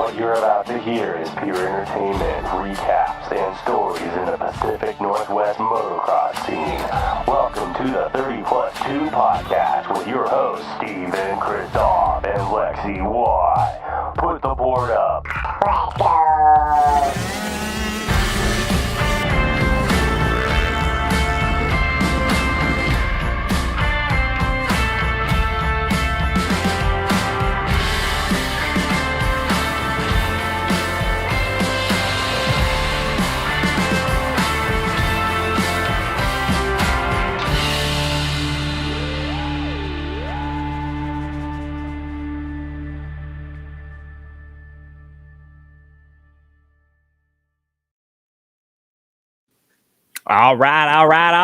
What you're about to hear is pure entertainment, recaps, and stories in the Pacific Northwest motocross scene. Welcome to the 30 Plus 2 podcast with your hosts, Steven Christoph and Lexi Y. Put the board up. Let's go. All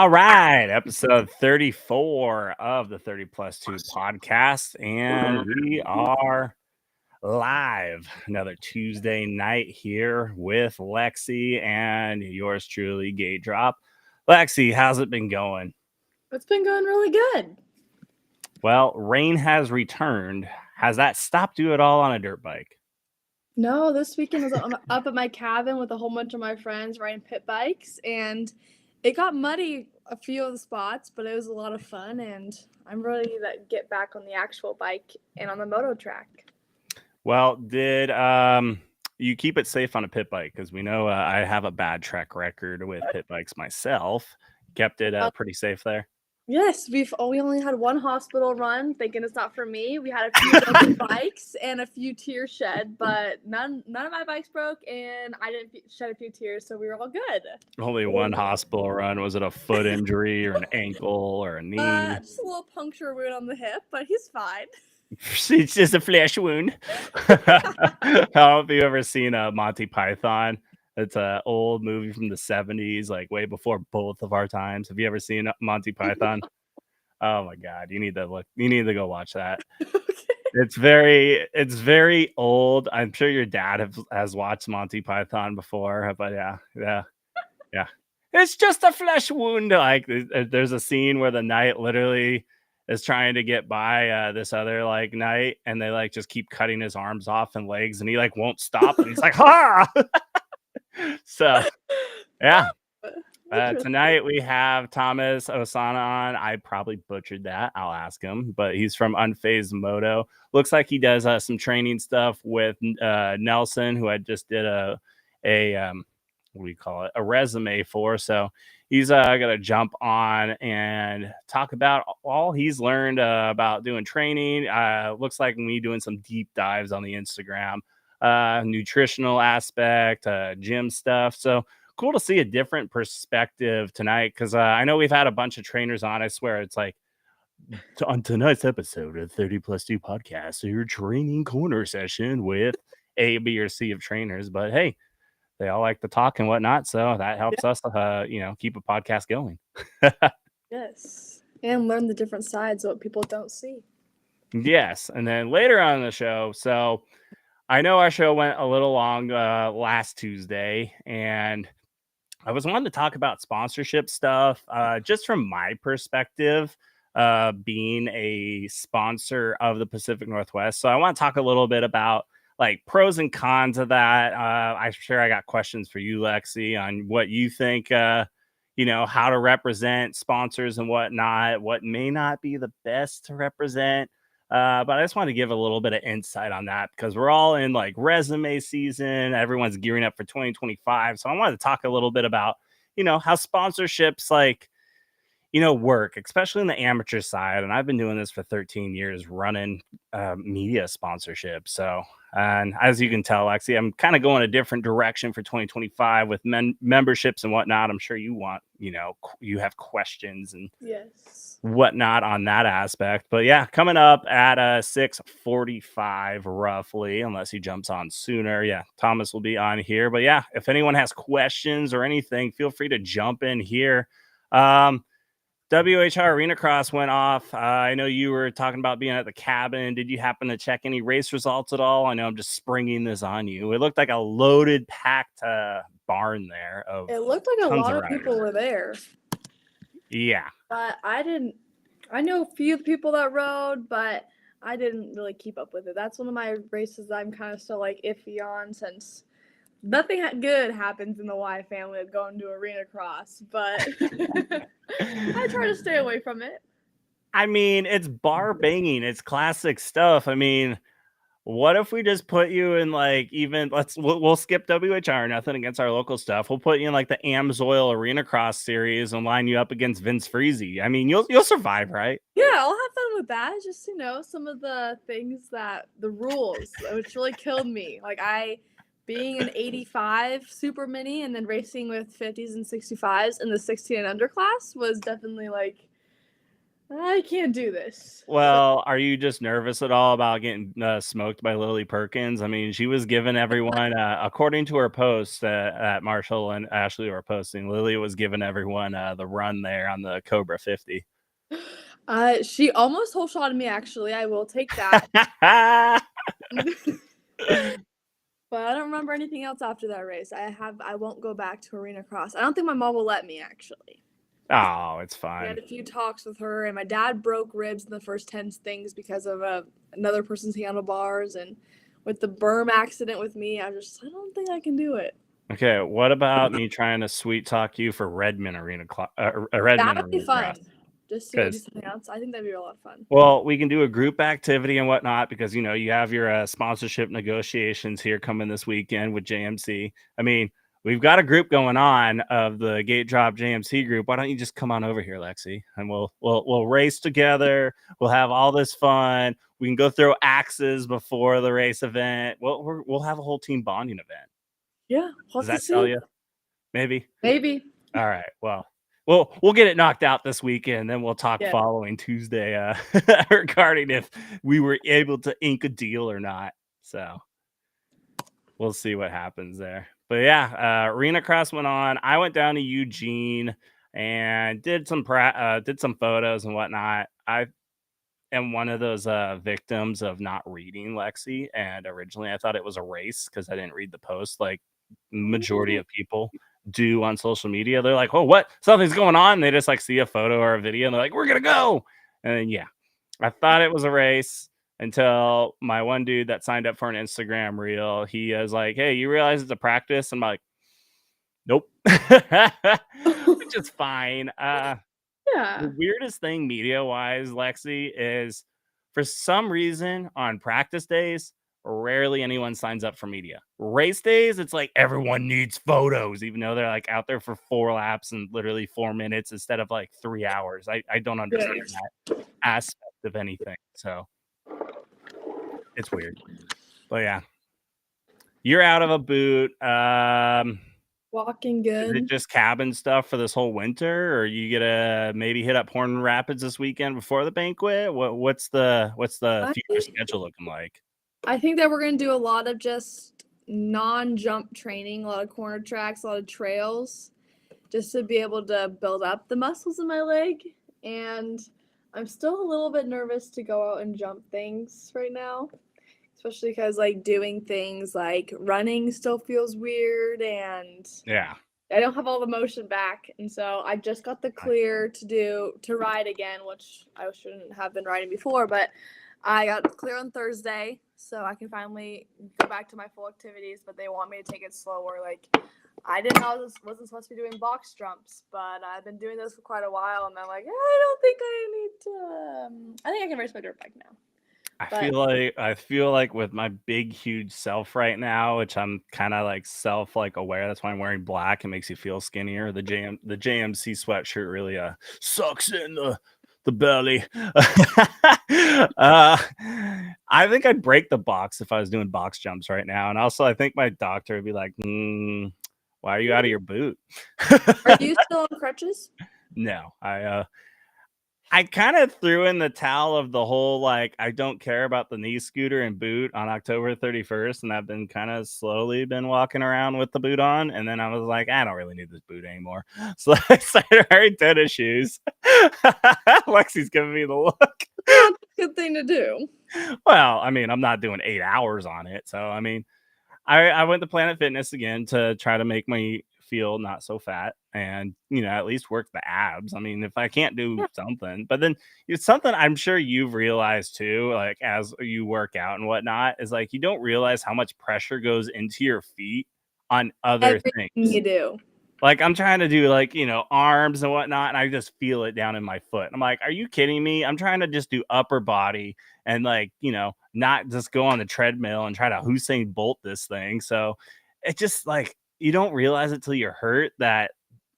right. Episode 34 of the 30 Plus 2 podcast. And we are live another Tuesday night here with Lexi and yours truly, Gate Drop. Lexi, how's it been going? It's been going really good. Well, rain has returned. Has that stopped you at all on a dirt bike? No, this weekend was up at my cabin with a whole bunch of my friends riding pit bikes, and it got muddy a few of the spots, but it was a lot of fun, and I'm ready to get back on the actual bike and on the moto track. Well, did you keep it safe on a pit bike? Because we know I have a bad track record with pit bikes myself. Kept it pretty safe there. Yes, we only had one hospital run, thinking it's not for me. We had a few broken bikes and a few tears shed, but none of my bikes broke, and I didn't shed a few tears, so we were all good. Only one hospital run. Was it a foot injury or an ankle or a knee? Just a little puncture wound on the hip, but he's fine. It's just a flesh wound. I don't know if you've ever seen Monty Python. It's an old movie from the 70s, like way before both of our times. Have you ever seen Monty Python? Oh my God, you need to look. You need to go watch that. Okay. It's very old. I'm sure your dad has watched Monty Python before, but yeah. It's just a flesh wound. Like there's a scene where the knight literally is trying to get by this other like knight, and they like just keep cutting his arms off and legs, and he like won't stop, and he's like, ha! So, yeah. Tonight we have Thomas Osuna on. I probably butchered that. I'll ask him, but he's from Unfazed Moto. Looks like he does some training stuff with Nelson, who I just did a what do you call it? A resume for. So he's gonna jump on and talk about all he's learned about doing training. Looks like me doing some deep dives on the Instagram. Nutritional aspect, gym stuff. So cool to see a different perspective tonight, because I know we've had a bunch of trainers on. I swear it's like on tonight's episode of 30 Plus 2 podcast, so your training corner session with A, B, or C of trainers. But hey, they all like to talk and whatnot, so that helps us keep a podcast going. Yes, and learn the different sides of what people don't see. Yes, and then later on in the show, so I know our show went a little long last Tuesday, and I was wanting to talk about sponsorship stuff, just from my perspective, being a sponsor of the Pacific Northwest. So I want to talk a little bit about like pros and cons of that. I'm sure I got questions for you, Lexi, on what you think, how to represent sponsors and whatnot, what may not be the best to represent. But I just want to give a little bit of insight on that, because we're all in like resume season. Everyone's gearing up for 2025. So I wanted to talk a little bit about, how sponsorships work, especially in the amateur side. And I've been doing this for 13 years running media sponsorship. So, and as you can tell, Lexi, I'm kind of going a different direction for 2025 with memberships and whatnot. I'm sure you want, you have questions and whatnot on that aspect. But yeah, coming up at 6:45 roughly, unless he jumps on sooner. Yeah, Thomas will be on here. But yeah, if anyone has questions or anything, feel free to jump in here. WHR Arena Cross went off. I know you were talking about being at the cabin. Did you happen to check any race results at all? I know I'm just springing this on you. It looked like a loaded, packed barn there. It looked like a lot of people were there. Yeah. But I know a few people that rode, but I didn't really keep up with it. That's one of my races I'm kind of still like iffy on since nothing good happens in the Y family of going to arena cross, but I try to stay away from it. I mean, it's bar banging. It's classic stuff. I mean, what if we just put you in like we'll skip WHR, nothing against our local stuff. We'll put you in like the Amsoil Arena Cross series and line you up against Vince Freezy. I mean, you'll survive, right? Yeah, I'll have fun with that. Just some of the things that the rules, which really killed me. Like being an 85 super mini and then racing with 50s and 65s in the 16 and under class was definitely like, I can't do this. Well, are you just nervous at all about getting smoked by Lily Perkins? I mean, she was giving everyone, according to her post that Marshall and Ashley were posting, Lily was giving everyone the run there on the Cobra 50. She almost whole shotted me, actually. I will take that. But I don't remember anything else after that race. I won't go back to arena cross. I don't think my mom will let me, actually. Oh, it's I fine. had a few talks with her, and my dad broke ribs in the first 10 things because of another person's handlebars, and with the berm accident with me, I don't think I can do it. Okay, what about me trying to sweet talk you for Redmond Arena Redmond That would be Arena fun. Cross? Just to go do something else. I think that'd be a lot of fun. Well, we can do a group activity and whatnot because, you know, you have your sponsorship negotiations here coming this weekend with JMC. I mean, we've got a group going on of the Gate Drop JMC group. Why don't you just come on over here, Lexi, and we'll race together. We'll have all this fun. We can go throw axes before the race event. We'll have a whole team bonding event. Yeah. Does that tell you? Maybe. All right. Well, we'll get it knocked out this weekend. Then we'll talk following Tuesday regarding if we were able to ink a deal or not. So we'll see what happens there. But yeah, Arena Cross went on. I went down to Eugene and did some photos and whatnot. I am one of those victims of not reading Lexi, and originally I thought it was a race because I didn't read the post like majority of people do on social media. They're like, oh, what? Something's going on. They just like see a photo or a video and they're like, we're gonna go. And then, yeah, I thought it was a race until my one dude that signed up for an Instagram reel, he was like, hey, you realize it's a practice? And I'm like, nope. Which is fine. The weirdest thing media wise, Lexi, is for some reason on practice days, rarely anyone signs up for media. Race days, it's like everyone needs photos, even though they're like out there for 4 laps and literally 4 minutes instead of like 3 hours. I don't understand that aspect of anything. So it's weird. But yeah, you're out of a boot. Walking good. Is it just cabin stuff for this whole winter, or you gonna maybe hit up Horn Rapids this weekend before the banquet? What's the future schedule looking like? I think that we're gonna do a lot of just non-jump training, a lot of corner tracks, a lot of trails, just to be able to build up the muscles in my leg. And I'm still a little bit nervous to go out and jump things right now, especially because like doing things like running still feels weird, and I don't have all the motion back. And so I just got the clear to ride again, which I shouldn't have been riding before, but I got clear on Thursday, so I can finally go back to my full activities, but they want me to take it slower. Like, I didn't know I wasn't supposed to be doing box jumps, but I've been doing those for quite a while, and I'm like, I don't think I need to. I think I can race my dirt bike now. I feel like with my big huge self right now, which I'm kind of like self like aware. That's why I'm wearing black. It makes you feel skinnier. The JMC sweatshirt really sucks in the belly. I think I'd break the box if I was doing box jumps right now. And also I think my doctor would be like, why are you out of your boot? Are you still on crutches? No, I kind of threw in the towel of the whole, like, I don't care about the knee scooter and boot on October 31st. And I've been kind of slowly been walking around with the boot on. And then I was like, I don't really need this boot anymore. So I started wearing tennis shoes. Lexi's giving me the look. That's a good thing to do. Well, I mean, I'm not doing 8 hours on it. So, I mean, I went to Planet Fitness again to try to make my feel not so fat and, at least work the abs. I mean, if I can't do Yeah. something, but then it's something I'm sure you've realized too, like as you work out and whatnot, is like you don't realize how much pressure goes into your feet on other Everything things. you do. Like I'm trying to do like, arms and whatnot, and I just feel it down in my foot. I'm like, are you kidding me? I'm trying to just do upper body and like, not just go on the treadmill and try to Usain Bolt this thing. So it's just like you don't realize it till you're hurt that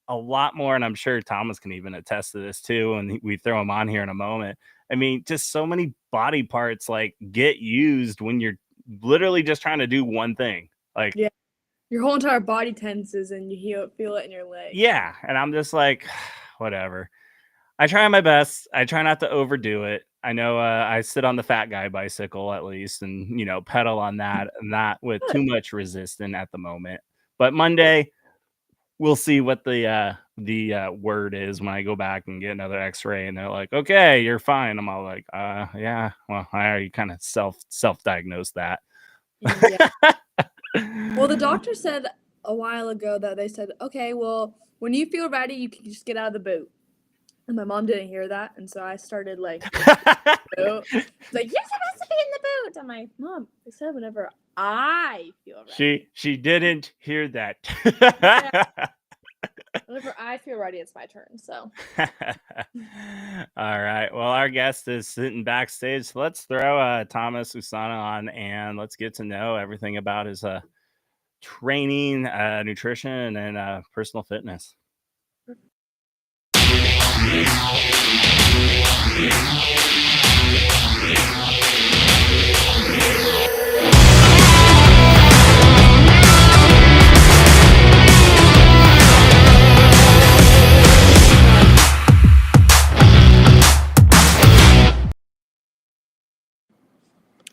a lot more, and I'm sure Thomas can even attest to this too, and we throw him on here in a moment. I mean, just so many body parts like get used when you're literally just trying to do one thing. Like Yeah. Your whole entire body tenses and you feel it in your leg. yeah, and I'm just like, whatever. I try my best. I try not to overdo it. I know I sit on the fat guy bicycle at least and, pedal on that, not with too much resistance at the moment. But Monday, we'll see what the word is when I go back and get another x-ray and they're like, okay, you're fine. I'm all like, yeah, well, I already kind of self-diagnosed that. Yeah. Well, the doctor said a while ago that they said, okay, well, when you feel ready, you can just get out of the boot. And my mom didn't hear that, and so I started like, boot. Like you're supposed to be in the boot. I'm like, Mom, they said whenever I feel ready. She didn't hear that. Yeah. Whenever I feel ready, it's my turn. So. All right. Well, our guest is sitting backstage. So let's throw Thomas Usana on and let's get to know everything about his training, nutrition, and personal fitness.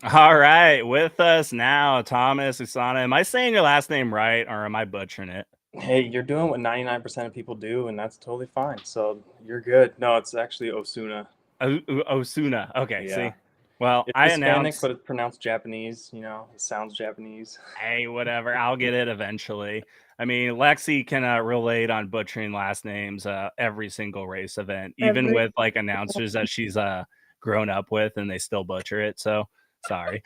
All right, with us now, Thomas Usana. Am I saying your last name right, or am I butchering it? Hey, you're doing what 99% of people do, and that's totally fine. So you're good. No, it's actually Osuna. Osuna. Okay, Yeah. see. Well, It's I Hispanic, announced. but it's pronounced Japanese. It sounds Japanese. Hey, whatever. I'll get it eventually. I mean, Lexi can relate on butchering last names every single race event, even with like announcers that she's grown up with, and they still butcher it. So sorry.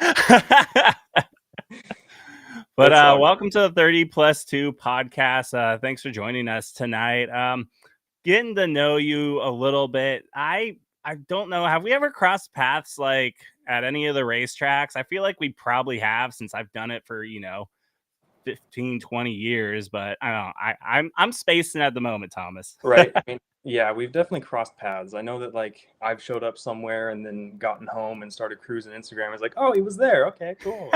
But welcome to the 30+2 podcast. Thanks for joining us tonight. Getting to know you a little bit. I don't know. Have we ever crossed paths like at any of the racetracks? I feel like we probably have since I've done it for 15, 20 years. But I don't know. I'm spacing at the moment, Thomas. Right. I mean, yeah, we've definitely crossed paths. I know that like I've showed up somewhere and then gotten home and started cruising Instagram. It's like, oh, he was there. Okay, cool.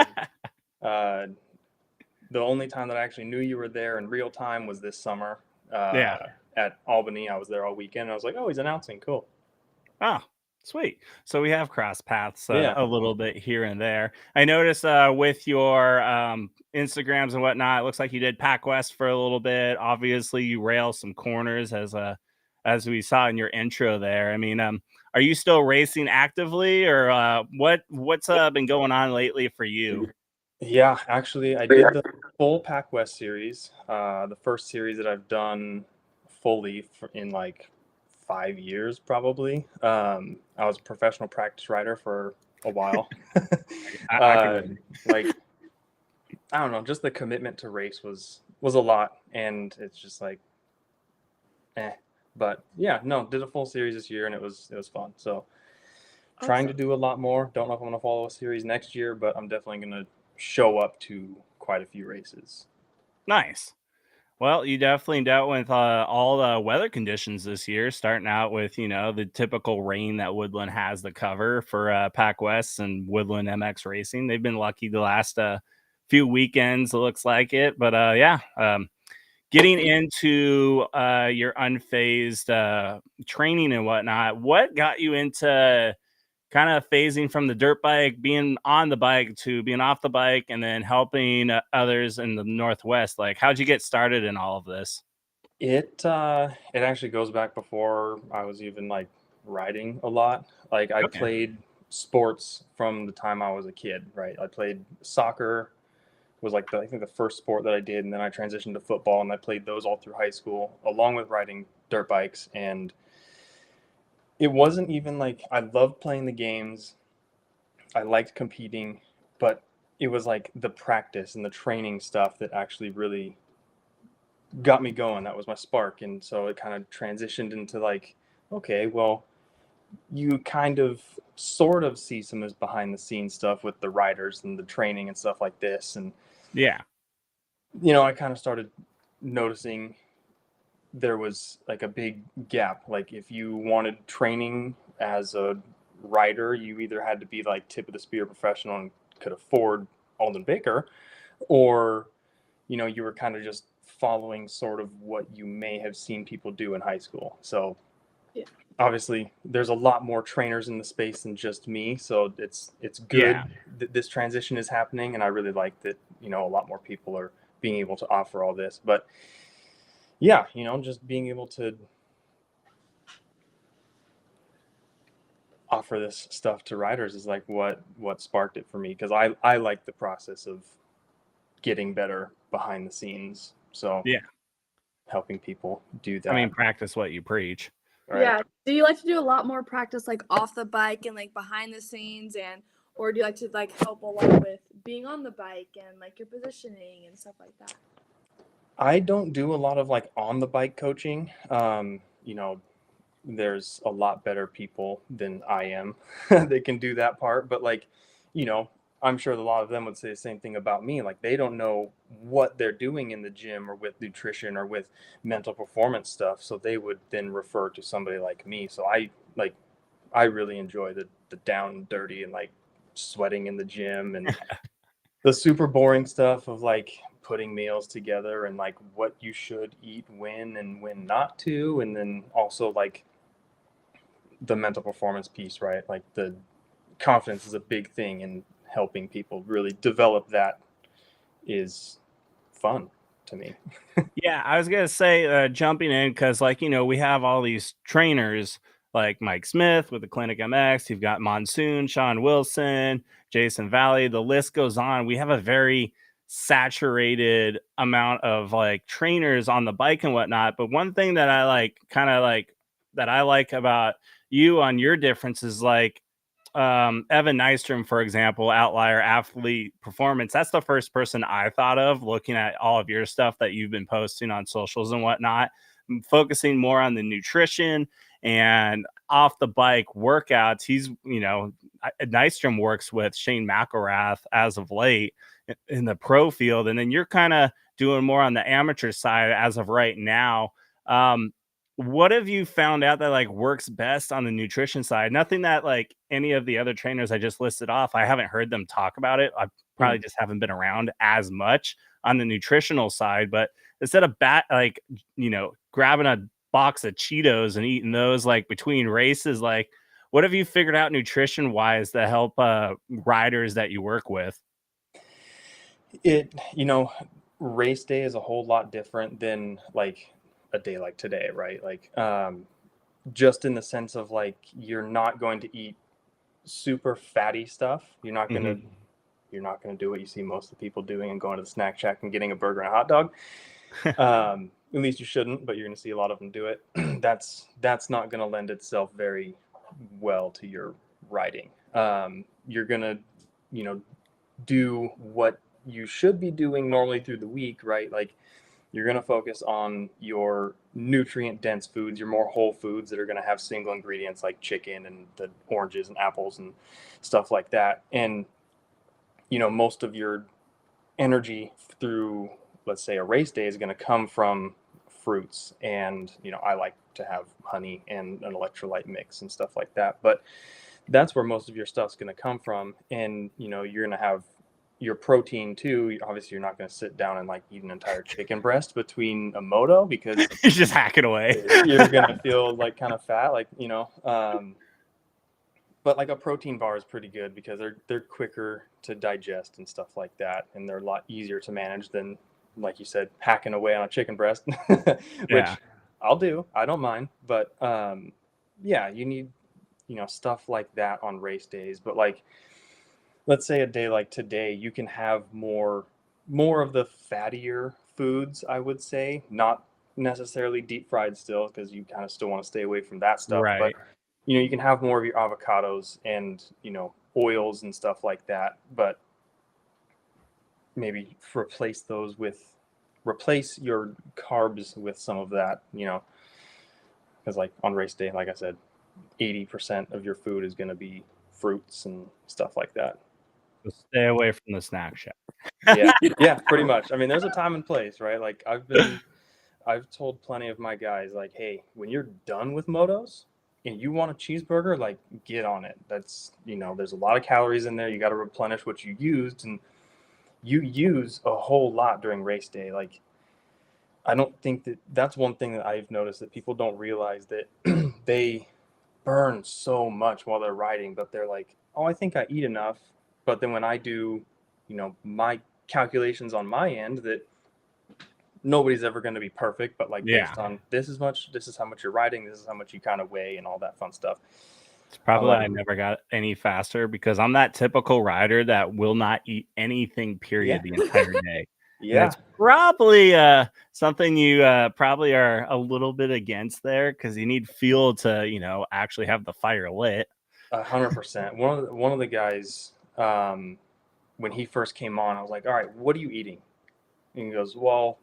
And, the only time that I actually knew you were there in real time was this summer. Yeah. At Albany. I was there all weekend. I was like, oh, he's announcing. Cool. Oh, sweet. So we have crossed paths Yeah. a little bit here and there. I noticed with your Instagrams and whatnot, it looks like you did Pac West for a little bit. Obviously, you rail some corners as we saw in your intro there. I mean, are you still racing actively, or what's been going on lately for you? Yeah, actually, I did the full Pac West series, the first series that I've done fully in like 5 years, probably. I was a professional practice rider for a while. Like, I don't know, just the commitment to race was a lot, and it's just like, But yeah, no, did a full series this year, and it was fun. So, trying to do a lot more. Don't know if I'm gonna follow a series next year, but I'm definitely gonna show up to quite a few races. Nice. Well, you definitely dealt with all the weather conditions this year, starting out with, the typical rain that Woodland has to cover for Pac West and Woodland MX Racing. They've been lucky the last few weekends, it looks like it. But getting into your unfazed training and whatnot, what got you into kind of phasing from the dirt bike, being on the bike to being off the bike, and then helping others in the Northwest? Like, how'd you get started in all of this? It actually goes back before I was even like riding a lot. Like I played sports from the time I was a kid, right? I played soccer, was like I think the first sport that I did, and then I transitioned to football, and I played those all through high school, along with riding dirt bikes. And it wasn't even like I loved playing the games, I liked competing, but it was like the practice and the training stuff that actually really got me going. That was my spark. And so it kind of transitioned into like, okay, well, you kind of sort of see some of this behind the scenes stuff with the riders and the training and stuff like this. And, Yeah. I kind of started noticing there was like a big gap. Like if you wanted training as a rider, you either had to be like tip of the spear professional and could afford Alden Baker, or you were kind of just following sort of what you may have seen people do in high school. So Yeah. obviously there's a lot more trainers in the space than just me, so it's good Yeah. that this transition is happening, and I really like that a lot more people are being able to offer all this. But yeah, just being able to offer this stuff to riders is like what sparked it for me, because I like the process of getting better behind the scenes. So Yeah. helping people do that. I mean, practice what you preach. Right? Yeah. Do you like to do a lot more practice like off the bike and like behind the scenes, or do you like to like help along with being on the bike and like your positioning and stuff like that? I don't do a lot of like on the bike coaching. There's a lot better people than I am that can do that part. But like, I'm sure a lot of them would say the same thing about me. Like they don't know what they're doing in the gym or with nutrition or with mental performance stuff. So they would then refer to somebody like me. So I really enjoy the down and dirty and like sweating in the gym and the super boring stuff of like putting meals together and like what you should eat when and when not to. And then also like the mental performance piece, right? Like the confidence is a big thing, and helping people really develop that is fun to me. Yeah, I was gonna say jumping in because, like, we have all these trainers like Mike Smith with the Clinic MX. You've got Monsoon, Sean Wilson, Jason Valley. The list goes on. We have a very saturated amount of like trainers on the bike and whatnot. But one thing that I like, kind of like that I like about you on your difference is like Evan Nystrom, for example, Outlier Athlete Performance. That's the first person I thought of looking at all of your stuff that you've been posting on socials and whatnot, focusing more on the nutrition and off the bike workouts. He's, Nystrom works with Shane McElrath as of late in the pro field. And then you're kind of doing more on the amateur side as of right now. What have you found out that like works best on the nutrition side? Nothing that like any of the other trainers I just listed off, I haven't heard them talk about it. I probably just haven't been around as much on the nutritional side. But instead of grabbing a box of Cheetos and eating those like between races, like what have you figured out nutrition wise to help riders that you work with? Race day is a whole lot different than like a day like today, right? Like just in the sense of like you're not going to eat super fatty stuff. You're not gonna do what you see most of the people doing and going to the snack shack and getting a burger and a hot dog. At least you shouldn't, but you're gonna see a lot of them do it. That's not gonna lend itself very well to your riding. You're gonna do what you should be doing normally through the week, right? Like you're going to focus on your nutrient dense foods, your more whole foods that are going to have single ingredients like chicken and the oranges and apples and stuff like that. And, most of your energy through, let's say, a race day is going to come from fruits. And, I like to have honey and an electrolyte mix and stuff like that. But that's where most of your stuff's going to come from. And, you're going to have your protein too. Obviously you're not going to sit down and like eat an entire chicken breast between a moto, because He's just hacking away. you're going to feel like kind of fat, like, but like a protein bar is pretty good because they're quicker to digest and stuff like that. And they're a lot easier to manage than, like you said, hacking away on a chicken breast, which I'll do. I don't mind. But you need, stuff like that on race days. But like, let's say a day like today, you can have more more of the fattier foods, I would say, not necessarily deep fried still, because you kind of still want to stay away from that stuff. But Right. you can have more of your avocados and oils and stuff like that, but maybe replace your carbs with some of that, because like on race day, like I said, 80% of your food is going to be fruits and stuff like that. So stay away from the snack shack. Yeah, pretty much. I mean, there's a time and place, right? Like I've told plenty of my guys, like, hey, when you're done with motos and you want a cheeseburger, like, get on it. That's, there's a lot of calories in there. You got to replenish what you used, and you use a whole lot during race day. Like, I don't think that's one thing that I've noticed, that people don't realize that they burn so much while they're riding, but they're like, oh, I think I eat enough. But then when I do, my calculations on my end, that nobody's ever going to be perfect, but like based on this is how much you're riding, this is how much you kind of weigh and all that fun stuff. It's probably I never got any faster because I'm that typical rider that will not eat anything, period, the entire day. Yeah. And it's probably something you probably are a little bit against there, because you need fuel to, actually have the fire lit. 100%. One of the guys, when he first came on, I was like, all right, what are you eating? And he goes, well,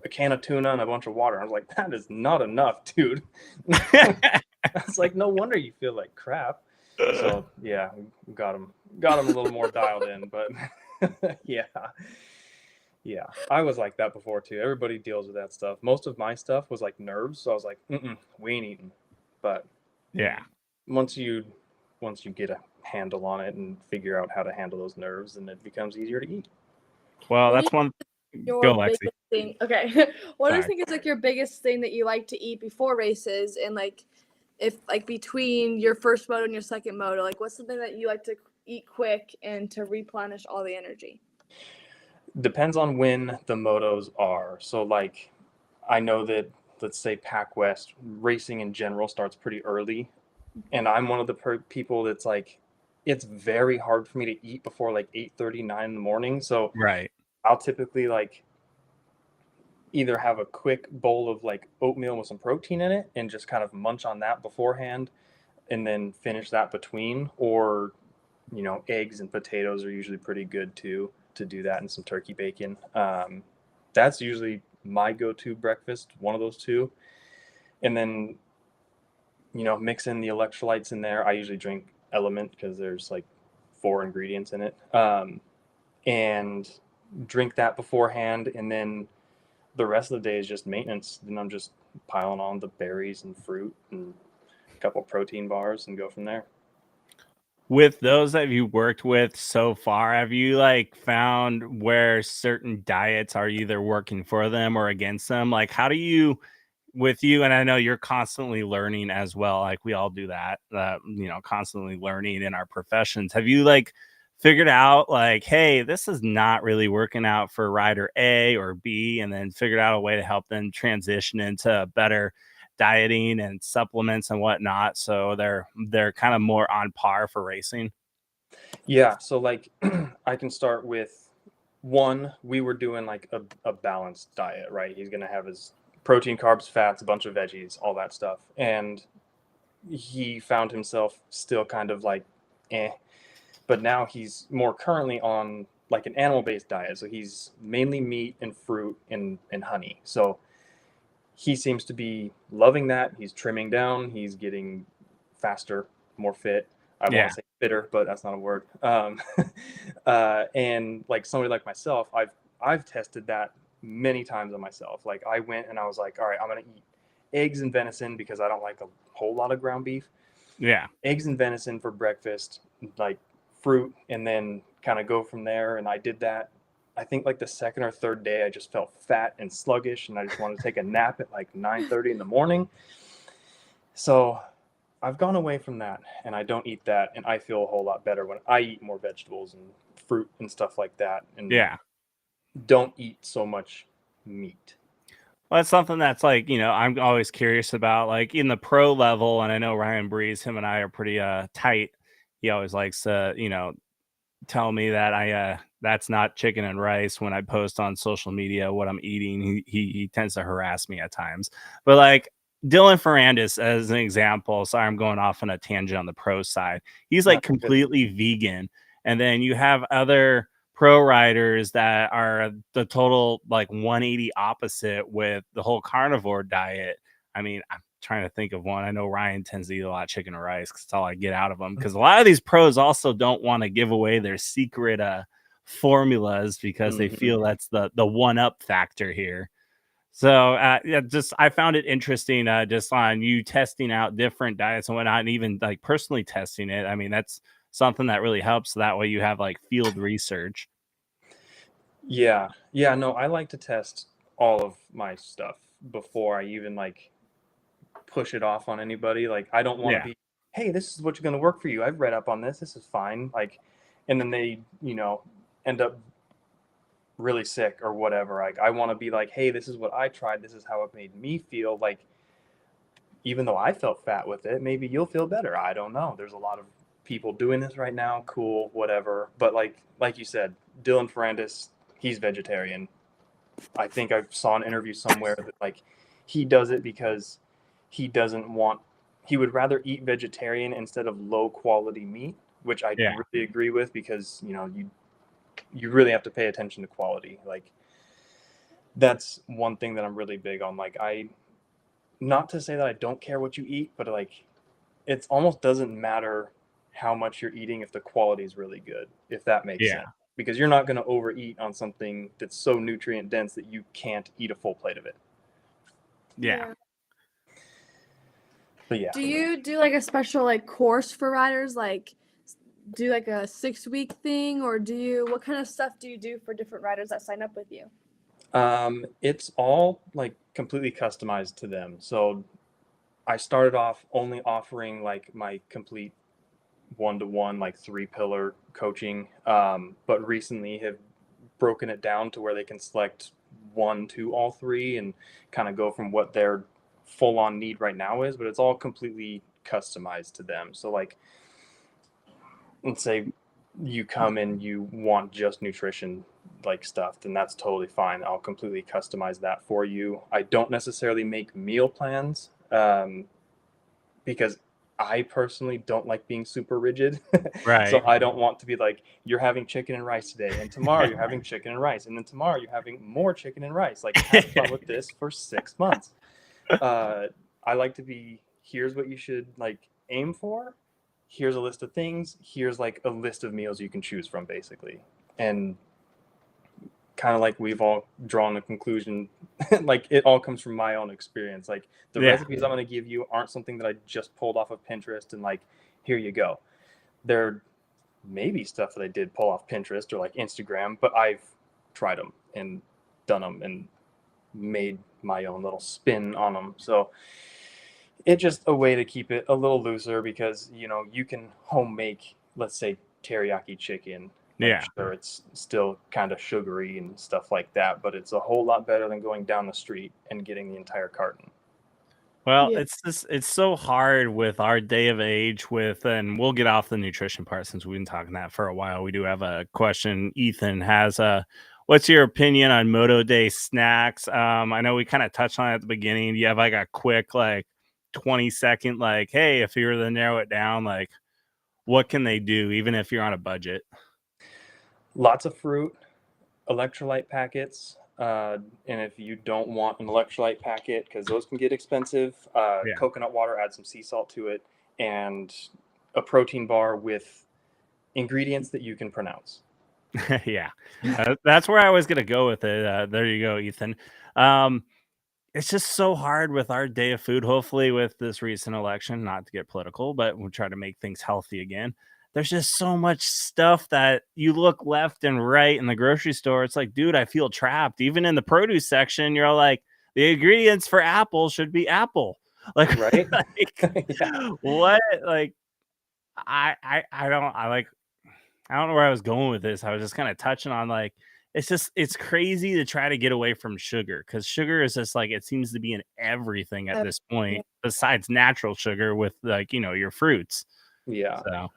a can of tuna and a bunch of water. I was like, that is not enough, dude. I was like, no wonder you feel like crap. So yeah, we got him a little more dialed in, but yeah, I was like that before too. Everybody deals with that stuff. Most of my stuff was like nerves, so I was like, we ain't eating. But yeah, once you get a handle on it and figure out how to handle those nerves, then it becomes easier to eat. Well, that's one. Your Go, Lexi. biggest thing. Okay. What do you think is like your biggest thing that you like to eat before races, and like if like between your first moto and your second moto, like what's something that you like to eat quick and to replenish all the energy? Depends on when the motos are. So like, I know that, let's say Pac West racing in general starts pretty early, and I'm one of the people that's like, it's very hard for me to eat before like 8:30, 9 in the morning. So Right. I'll typically like either have a quick bowl of like oatmeal with some protein in it and just kind of munch on that beforehand, and then finish that between, or eggs and potatoes are usually pretty good too, to do that, and some turkey bacon. That's usually my go-to breakfast, one of those two. And then mix in the electrolytes in there. I usually drink Element because there's like 4 ingredients in it, and drink that beforehand, and then the rest of the day is just maintenance. Then I'm just piling on the berries and fruit and a couple protein bars and go from there. With those that you worked with so far, have you like found where certain diets are either working for them or against them? Like, how do you, with you, and I know you're constantly learning as well, like we all do that, constantly learning in our professions. Have you like figured out like, hey, this is not really working out for rider A or B, and then figured out a way to help them transition into better dieting and supplements and whatnot, so they're kind of more on par for racing? Yeah, so like I can start with one. We were doing like a balanced diet, right? He's gonna have his protein, carbs, fats, a bunch of veggies, all that stuff. And he found himself still kind of like but now he's more currently on like an animal-based diet. So he's mainly meat and fruit and honey. So he seems to be loving that. He's trimming down. He's getting faster, more fit. I want to say fitter, but that's not a word. And like somebody like myself, I've tested that many times on myself. Like I went and I was like, all right, I'm gonna eat eggs and venison because I don't like a whole lot of ground beef. Yeah. Eggs and venison for breakfast, like fruit, and then kind of go from there. And I did that. I think like the second or third day, I just felt fat and sluggish, and I just wanted to take a nap at like 9:30 in the morning. So I've gone away from that, and I don't eat that, and I feel a whole lot better when I eat more vegetables and fruit and stuff like that, and don't eat so much meat. Well, that's something that's like, I'm always curious about, like in the pro level, and I know Ryan Breeze, him and I are pretty tight. He always likes to, tell me that that's not chicken and rice when I post on social media what I'm eating. He tends to harass me at times. But like Dylan Ferrandis, as an example, sorry, I'm going off on a tangent on the pro side. He's like completely vegan. And then you have other pro riders that are the total like 180 opposite with the whole carnivore diet. I mean, I'm trying to think of one. I know Ryan tends to eat a lot of chicken and rice because it's all I get out of them. Because a lot of these pros also don't want to give away their secret formulas because they feel that's the one up factor here. So yeah, just I found it interesting just on you testing out different diets and whatnot, and even like personally testing it. I mean, that's something that really helps. That way you have like field research. Yeah. Yeah, no, I like to test all of my stuff before I even like push it off on anybody. Like I don't want to be, hey, this is what's going to work for you. I've read up on this. This is fine. Like, and then they, end up really sick or whatever. Like I want to be like, hey, this is what I tried. This is how it made me feel. Like, even though I felt fat with it, maybe you'll feel better. I don't know. There's a lot of people doing this right now. Cool, whatever. But like you said, Dylan Ferrandis, he's vegetarian. I think I saw an interview somewhere that like he does it because he doesn't want he would rather eat vegetarian instead of low quality meat, which I really agree with because you really have to pay attention to quality. Like that's one thing that I'm really big on. Like not to say that I don't care what you eat, but like it almost doesn't matter how much you're eating if the quality is really good, if that makes sense. Because you're not going to overeat on something that's so nutrient dense that you can't eat a full plate of it. Yeah. But yeah. Do you do like a special like course for riders? Like do like a 6-week thing, or what kind of stuff do you do for different riders that sign up with you? It's all like completely customized to them. So I started off only offering like my complete one-to-one, like 3-pillar coaching. But recently have broken it down to where they can select 1 to all 3 and kind of go from what their full-on need right now is, but it's all completely customized to them. So like, let's say you come and you want just nutrition like stuff, then that's totally fine. I'll completely customize that for you. I don't necessarily make meal plans because I personally don't like being super rigid. Right. So I don't want to be like, you're having chicken and rice today, and tomorrow you're having chicken and rice, and then tomorrow you're having more chicken and rice. Like, have fun with this for 6 months. I like to be, here's what you should like aim for. Here's a list of things. Here's like a list of meals you can choose from, basically. And kind of like we've all drawn a conclusion, like it all comes from my own experience. Like the recipes I'm going to give you aren't something that I just pulled off of Pinterest and like, here you go. They're maybe stuff that I did pull off Pinterest or like Instagram, but I've tried them and done them and made my own little spin on them. So it's just a way to keep it a little looser because, you can home make, let's say, teriyaki chicken. Like, sure, it's still kind of sugary and stuff like that, but it's a whole lot better than going down the street and getting the entire carton. Well, it's so hard with our day of age and we'll get off the nutrition part since we've been talking that for a while. We do have a question. Ethan has what's your opinion on Moto Day snacks? I know we kind of touched on it at the beginning. Do you have like a quick, like 20-second, like, hey, if you were to narrow it down, like what can they do, even if you're on a budget? Lots of fruit, electrolyte packets. And if you don't want an electrolyte packet, because those can get expensive, coconut water, add some sea salt to it, and a protein bar with ingredients that you can pronounce. That's where I was going to go with it. There you go, Ethan. It's just so hard with our day of food. Hopefully with this recent election, not to get political, but we'll try to make things healthy again. There's just so much stuff that you look left and right in the grocery store. It's like, dude, I feel trapped. Even in the produce section, you're like, the ingredients for apple should be apple. Like, right? What? Like, I don't know where I was going with this. I was just kind of touching on like, it's crazy to try to get away from sugar because sugar is just like, it seems to be in everything at this point, besides natural sugar with like, your fruits. Yeah. So.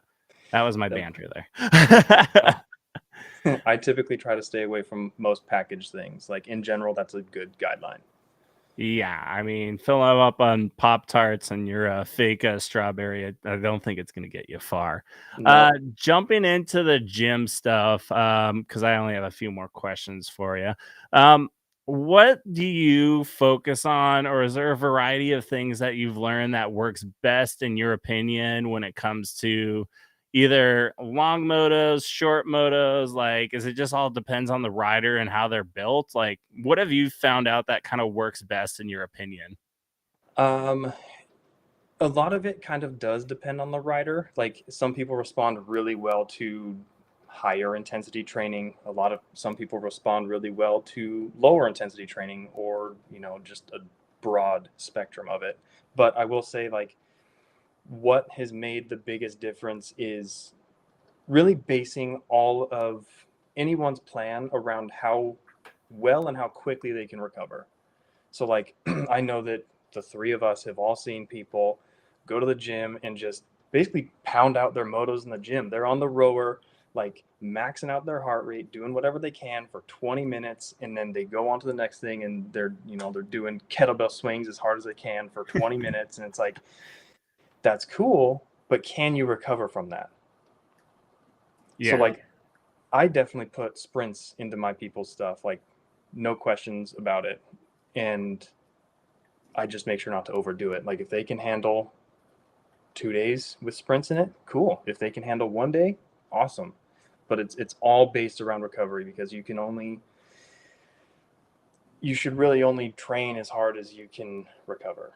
That was my That- banter there. I typically try to stay away from most packaged things. Like in general, that's a good guideline. Yeah, I mean, fill them up on Pop Tarts and your fake strawberry. I don't think it's going to get you far. No. Jumping into the gym stuff, because I only have a few more questions for you. What do you focus on, or is there a variety of things that you've learned that works best in your opinion when it comes to either long motos, short motos? Like, is it just all depends on the rider and how they're built? Like, what have you found out that kind of works best in your opinion? A lot of it kind of does depend on the rider. Like some people respond really well to higher intensity training. Some people respond really well to lower intensity training, or just a broad spectrum of it. But I will say, like, what has made the biggest difference is really basing all of anyone's plan around how well and how quickly they can recover. So like I know that the three of us have all seen people go to the gym and just basically pound out their motos in the gym. They're on the rower, like maxing out their heart rate, doing whatever they can for 20 minutes, and then they go on to the next thing and they're doing kettlebell swings as hard as they can for 20 minutes, and it's like, that's cool, but can you recover from that? So like I definitely put sprints into my people's stuff, like no questions about it. And I just make sure not to overdo it. Like if they can handle 2 days with sprints in it, cool. If they can handle 1 day, awesome. But it's all based around recovery, because you should really only train as hard as you can recover.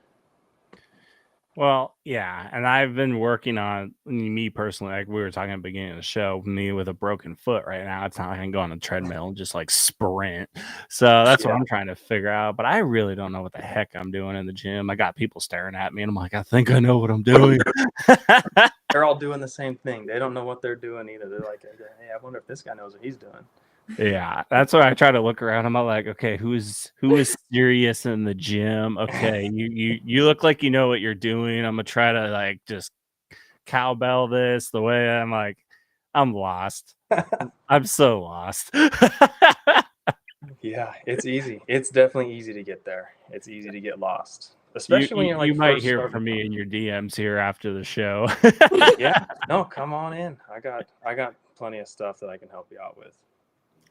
Well, yeah, and I've been working on me personally. Like we were talking at the beginning of the show, me with a broken foot right now. It's not like I can go on a treadmill and just like sprint. So that's what Yeah. I'm trying to figure out. But I really don't know what the heck I'm doing in the gym. I got people staring at me, and I'm like, I think I know what I'm doing. They're all doing the same thing. They don't know what they're doing either. They're like, hey, I wonder if this guy knows what he's doing. Yeah, that's why I try to look around. I'm like, okay, who is serious in the gym? Okay, you look like you know what you're doing. I'm gonna try to like just cowbell this the way I'm like, I'm lost. I'm so lost. Yeah, it's easy. It's definitely easy to get there. It's easy to get lost, especially when you're like you might first hear starting. from me in your DMs here after the show. Yeah, no, come on in. I got plenty of stuff that I can help you out with.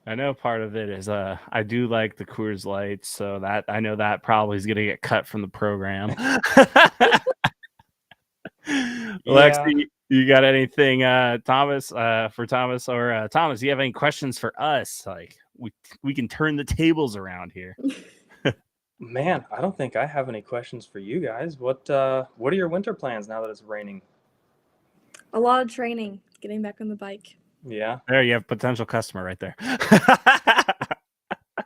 I know part of it is I do like the Coors Lights, so that I know that probably is gonna get cut from the program. Lexi, you got anything, Thomas, for Thomas, or Thomas, do you have any questions for us? Like we can turn the tables around here. Man, I don't think I have any questions for you guys. What are your winter plans now that it's raining? A lot of training, getting back on the bike. Yeah. There you have potential customer right there.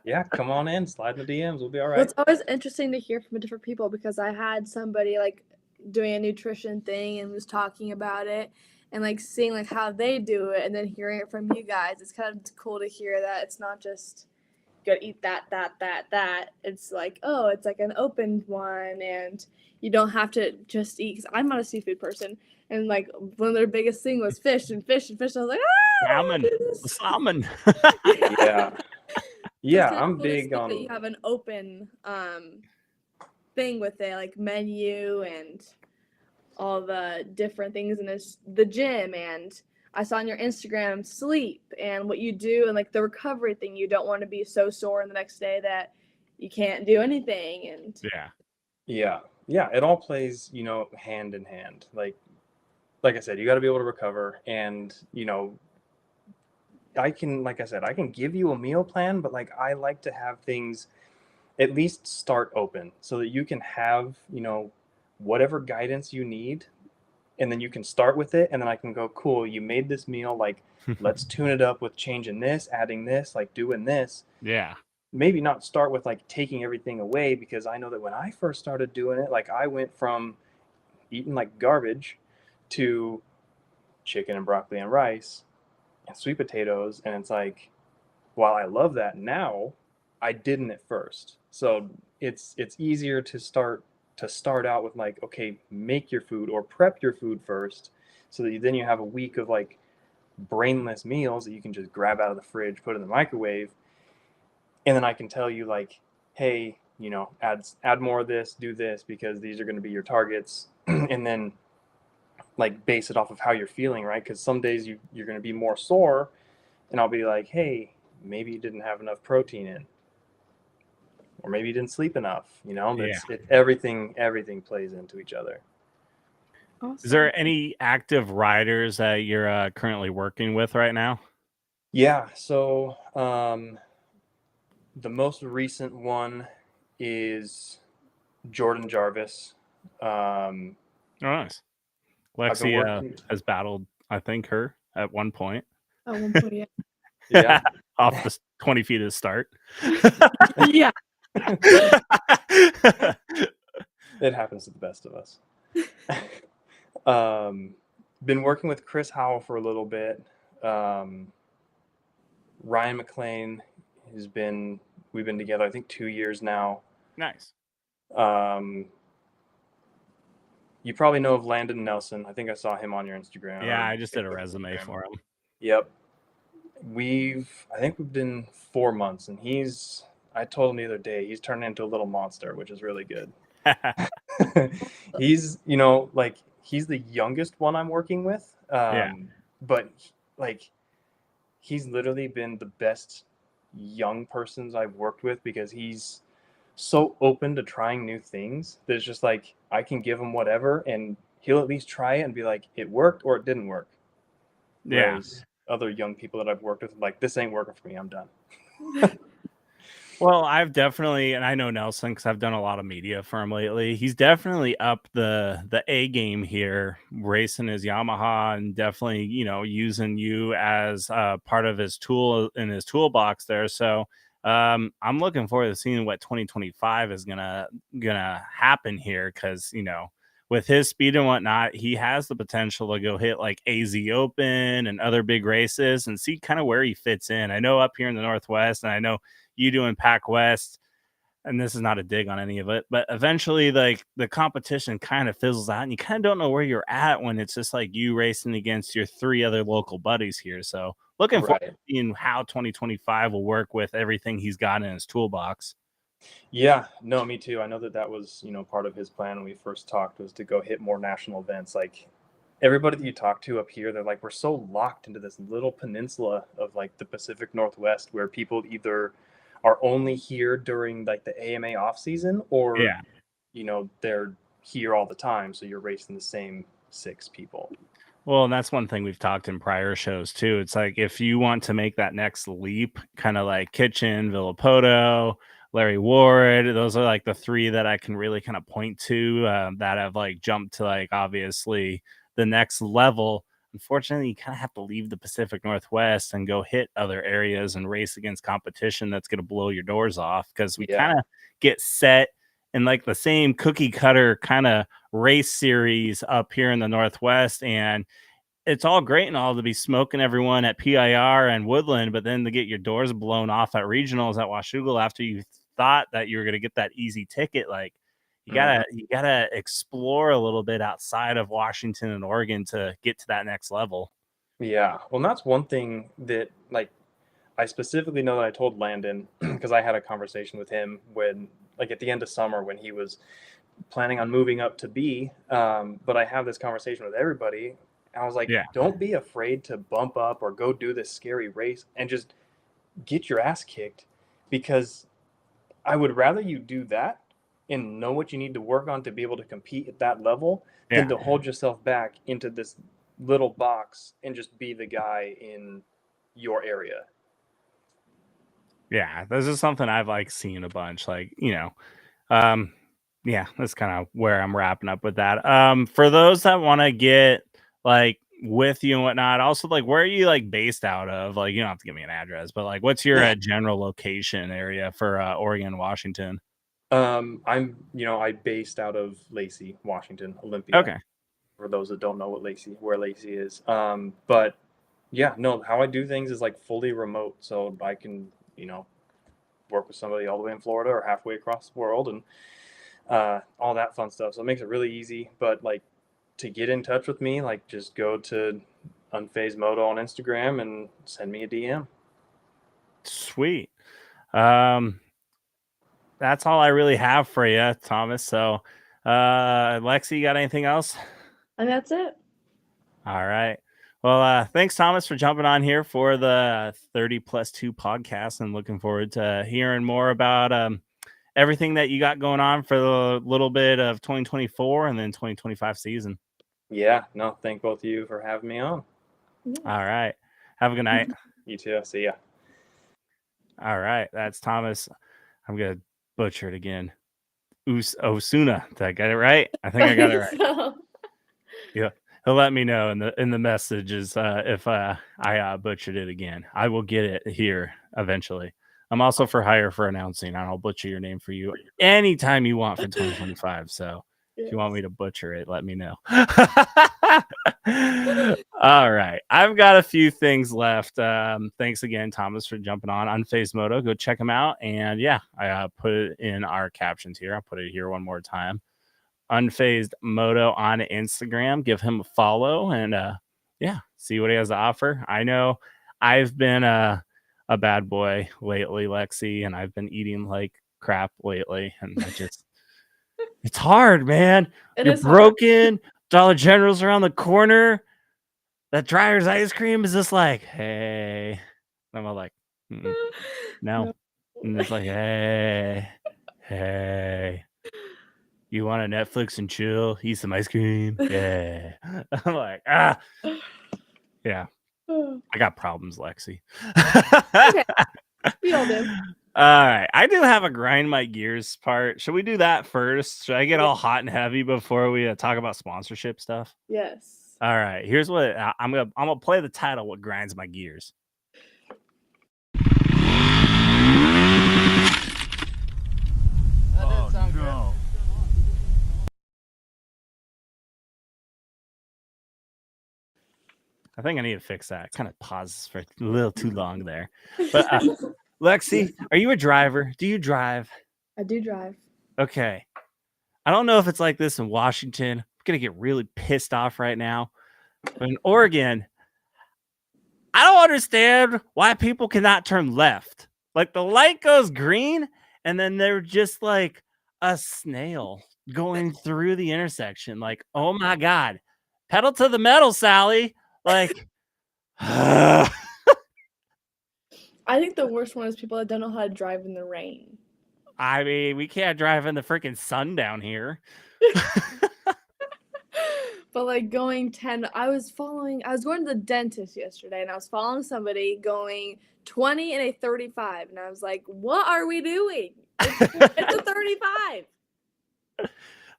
Yeah, come on in, slide in the DMs. We'll be all Well, right. it's always interesting to hear from different people, because I had somebody like doing a nutrition thing and was talking about it and like seeing like how they do it, and then hearing it from you guys. It's kind of cool to hear that it's not just you gotta eat that. It's like, oh, it's like an open one, and you don't have to just eat. Because I'm not a seafood person, and like one of their biggest thing was fish. I was like, Salmon. Yeah. Yeah, it's kinda I'm cool to big see that on. you have an open thing with it, like menu and all the different things in the gym. And I saw on your Instagram sleep and what you do, and like the recovery thing. You don't want to be so sore the next day that you can't do anything. And Yeah. Yeah, it all plays, hand in hand. Like I said, you got to be able to recover, and like I said, I can give you a meal plan, but like I like to have things at least start open so that you can have, whatever guidance you need, and then you can start with it, and then I can go, cool, you made this meal, like let's tune it up with changing this, adding this, like doing this. Yeah. Maybe not start with like taking everything away, because I know that when I first started doing it, like I went from eating like garbage to chicken and broccoli and rice and sweet potatoes, and it's like, while I love that now, I didn't at first. So it's easier to start out with like, okay, make your food or prep your food first, so that then you have a week of like brainless meals that you can just grab out of the fridge, put in the microwave, and then I can tell you like, hey, add more of this, do this, because these are going to be your targets, and then like base it off of how you're feeling, right? Because some days you're going to be more sore, and I'll be like, hey, maybe you didn't have enough protein in, or maybe you didn't sleep enough. Yeah. Everything plays into each other. Awesome. Is there any active riders that you're currently working with right now? Yeah. So the most recent one is Jordan Jarvis. Oh, nice. I've been Lexi working. has battled, I think, her at one point. At one point, yeah. Yeah. Off the 20 feet of the start. Yeah. It happens to the best of us. Been working with Chris Howell for a little bit. Ryan McLean we've been together, I think 2 years now. Nice. You probably know of Landon Nelson. I think I saw him on your Instagram. Yeah, I just did a resume for him. Yep. I think we've been 4 months, and I told him the other day, he's turned into a little monster, which is really good. He's, like he's the youngest one I'm working with. Yeah. But like he's literally been the best young persons I've worked with, because he's so open to trying new things that it's just like I can give him whatever and he'll at least try it and be like, it worked or it didn't work. Yeah. Whereas other young people that I've worked with, like, this ain't working for me, I'm done. Well, I've definitely, and I know Nelson because I've done a lot of media for him lately. He's definitely up the A game here, racing his Yamaha, and definitely using you as part of his tool in his toolbox there. So I'm looking forward to seeing what 2025 is gonna happen here, because with his speed and whatnot, he has the potential to go hit like AZ Open and other big races and see kind of where he fits in. I know up here in the Northwest, and I know you doing Pac West, and this is not a dig on any of it, but eventually like the competition kind of fizzles out and you kind of don't know where you're at when it's just like you racing against your 3 other local buddies here. So looking forward to seeing how 2025 will work with everything he's got in his toolbox. Yeah, no, me too. I know that was, part of his plan when we first talked, was to go hit more national events. Like, everybody that you talk to up here, they're like, we're so locked into this little peninsula of like the Pacific Northwest, where people either are only here during like the AMA off season, or they're here all the time, so you're racing the same 6 people. Well, and that's one thing we've talked in prior shows too. It's like, if you want to make that next leap, kind of like Kitchen, Villapoto, Larry Ward, those are like the 3 that I can really kind of point to that have like jumped to like obviously the next level. Unfortunately, you kind of have to leave the Pacific Northwest and go hit other areas and race against competition that's going to blow your doors off, because we kind of get set in like the same cookie cutter kind of race series up here in the Northwest. And it's all great and all to be smoking everyone at PIR and Woodland, but then to get your doors blown off at regionals at Washougal after you thought that you were going to get that easy ticket, like you gotta explore a little bit outside of Washington and Oregon to get to that next level. Yeah, well, that's one thing that like I specifically know that I told Landon, because I had a conversation with him when, like, at the end of summer when he was planning on moving up to B. But I have this conversation with everybody. I was like, don't be afraid to bump up or go do this scary race and just get your ass kicked, because I would rather you do that and know what you need to work on to be able to compete at that level than to hold yourself back into this little box and just be the guy in your area. Yeah, this is something I've like seen a bunch, like, that's kind of where I'm wrapping up with that. For those that want to get like with you and whatnot, also like, where are you like based out of? Like, you don't have to give me an address, but like, what's your general location area for Oregon, Washington? I based out of Lacey, Washington, Olympia. Okay. For those that don't know where Lacey is. But yeah, no, how I do things is like fully remote. So I can, work with somebody all the way in Florida or halfway across the world, and all that fun stuff. So it makes it really easy. But like to get in touch with me, like just go to Unfazed Moto on Instagram and send me a DM. Sweet. That's all I really have for you, Thomas. So, Lexi, you got anything else? And that's it. All right. Well, thanks, Thomas, for jumping on here for the 30+2 podcast, and looking forward to hearing more about everything that you got going on for the little bit of 2024 and then 2025 season. Yeah, no, thank both of you for having me on. All right. Have a good night. You too. See ya. All right. That's Thomas. I'm going to butcher it again. Osuna. Did I get it right? I think I got it right. So, Yeah. He'll let me know in the messages if I butchered it again. I will get it here eventually. I'm also for hire for announcing, and I'll butcher your name for you anytime you want for 2025. So if you want me to butcher it, let me know. All right. I've got a few things left. Thanks again, Thomas, for jumping on Unfazed Moto. Go check him out. And yeah, I put it in our captions here. I'll put it here one more time. Unfazed Moto on Instagram. Give him a follow and yeah, see what he has to offer. I know I've been a bad boy lately, Lexi, and I've been eating like crap lately, and I just it's hard, man. You're broken. Dollar General's around the corner. That Dryer's ice cream is just like, hey. And I'm like, no. And it's like, hey. You want to Netflix and chill, eat some ice cream? Yeah. I'm like, yeah. I got problems, Lexi. Okay. We all do. All right. I do have a grind my gears part. Should we do that first? Should I get all hot and heavy before we talk about sponsorship stuff? Yes. All right. Here's what I'm gonna play the title. What grinds my gears? That did sound good. I think I need to fix that. Kind of pauses for a little too long there. But Lexi, are you a driver? Do you drive? I do drive. Okay. I don't know if it's like this in Washington. I'm going to get really pissed off right now. But in Oregon, I don't understand why people cannot turn left. Like the light goes green and then they're just like a snail going through the intersection. Like, oh my God, pedal to the metal, Sally. Like, I think the worst one is people that don't know how to drive in the rain. I mean, we can't drive in the freaking sun down here. But like going 10, I was going to the dentist yesterday and I was following somebody going 20 and a 35. And I was like, what are we doing? It's a 35.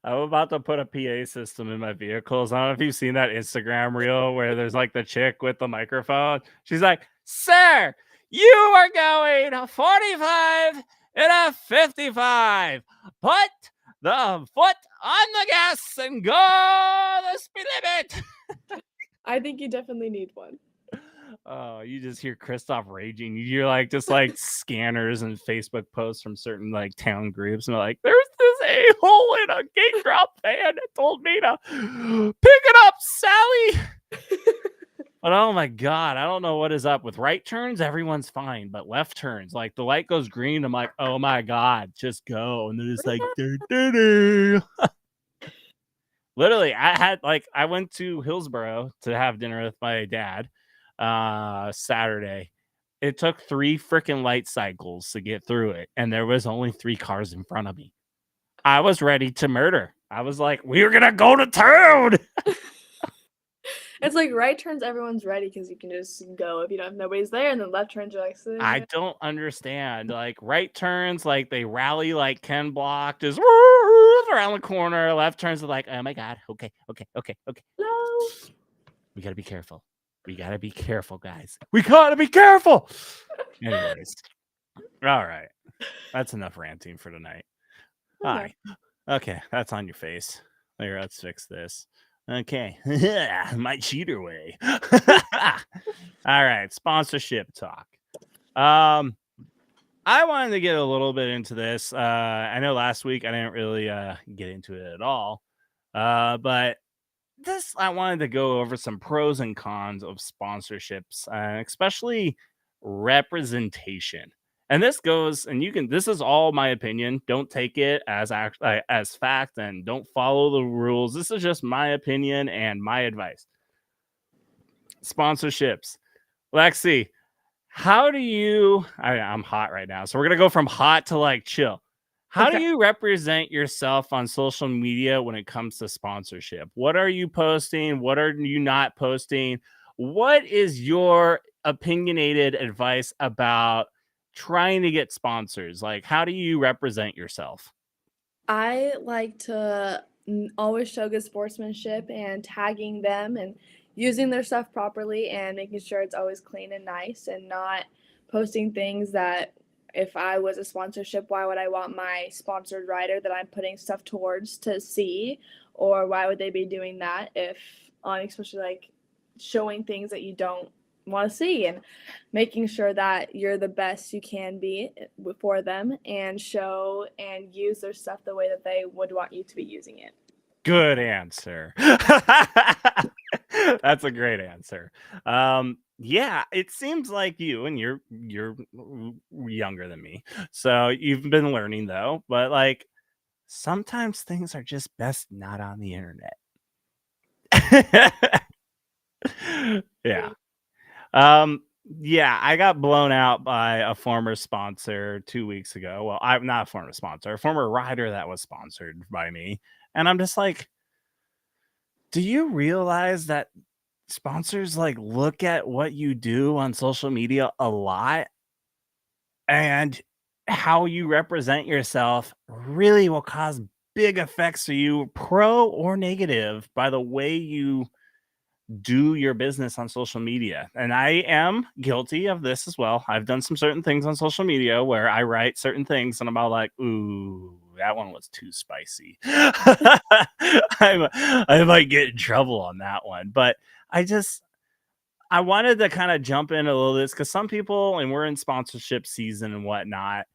I'm about to put a PA system in my vehicles. I don't know if you've seen that Instagram reel where there's like the chick with the microphone. She's like, sir, you are going 45 and a 55. Put the foot on the gas and go the speed limit. I think you definitely need one. Oh, you just hear Christoph raging. You're like just like scanners and Facebook posts from certain like town groups, and they're like, "There's this a-hole in a gate drop van that told me to pick it up, Sally." But oh my God, I don't know what is up with right turns. Everyone's fine, but left turns, like the light goes green. I'm like, oh my God, just go, and they're just like, literally. I went to Hillsboro to have dinner with my dad. Saturday. It took 3 freaking light cycles to get through it, and there was only 3 cars in front of me. I was ready to murder. I was like, we're gonna go to town. It's like right turns, everyone's ready because you can just go if nobody's there, and then left turns are like. I don't understand. Like right turns, like they rally like Ken Block, just around the corner. Left turns are like, oh my God, okay. No. We gotta be careful. We gotta be careful, guys. We gotta be careful. Anyways, all right. That's enough ranting for tonight. Hi. Okay, that's on your face. Here, let's fix this. Okay, my cheater way. All right, sponsorship talk. I wanted to get a little bit into this. I know last week I didn't really get into it at all. But I wanted to go over some pros and cons of sponsorships, especially representation. And this goes, and this is all my opinion. Don't take it as fact, and don't follow the rules. This is just my opinion and my advice. Sponsorships. Lexi, how do you, I'm hot right now, so we're going to go from hot to like chill. How do Okay. you represent yourself on social media when it comes to sponsorship? What are you posting? What are you not posting? What is your opinionated advice about trying to get sponsors? Like, how do you represent yourself? I like to always show good sportsmanship and tagging them and using their stuff properly and making sure it's always clean and nice and not posting things that if I was a sponsorship, why would I want my sponsored rider that I'm putting stuff towards to see? Or why would they be doing that if especially like showing things that you don't want to see and making sure that you're the best you can be for them and show and use their stuff the way that they would want you to be using it. Good answer. That's a great answer. Yeah, it seems like you, and you're younger than me, so you've been learning though. But like, sometimes things are just best not on the internet. Yeah. Yeah, I got blown out by a former sponsor 2 weeks ago. Well, I'm not a former sponsor, a former rider that was sponsored by me. And I'm just like, do you realize that sponsors like look at what you do on social media a lot, and how you represent yourself really will cause big effects to you, pro or negative, by the way you do your business on social media. And I am guilty of this as well. I've done some certain things on social media where I write certain things and I'm all like, ooh, that one was too spicy. I might get in trouble on that one. But I wanted to kind of jump in a little bit because some people, and we're in sponsorship season and whatnot,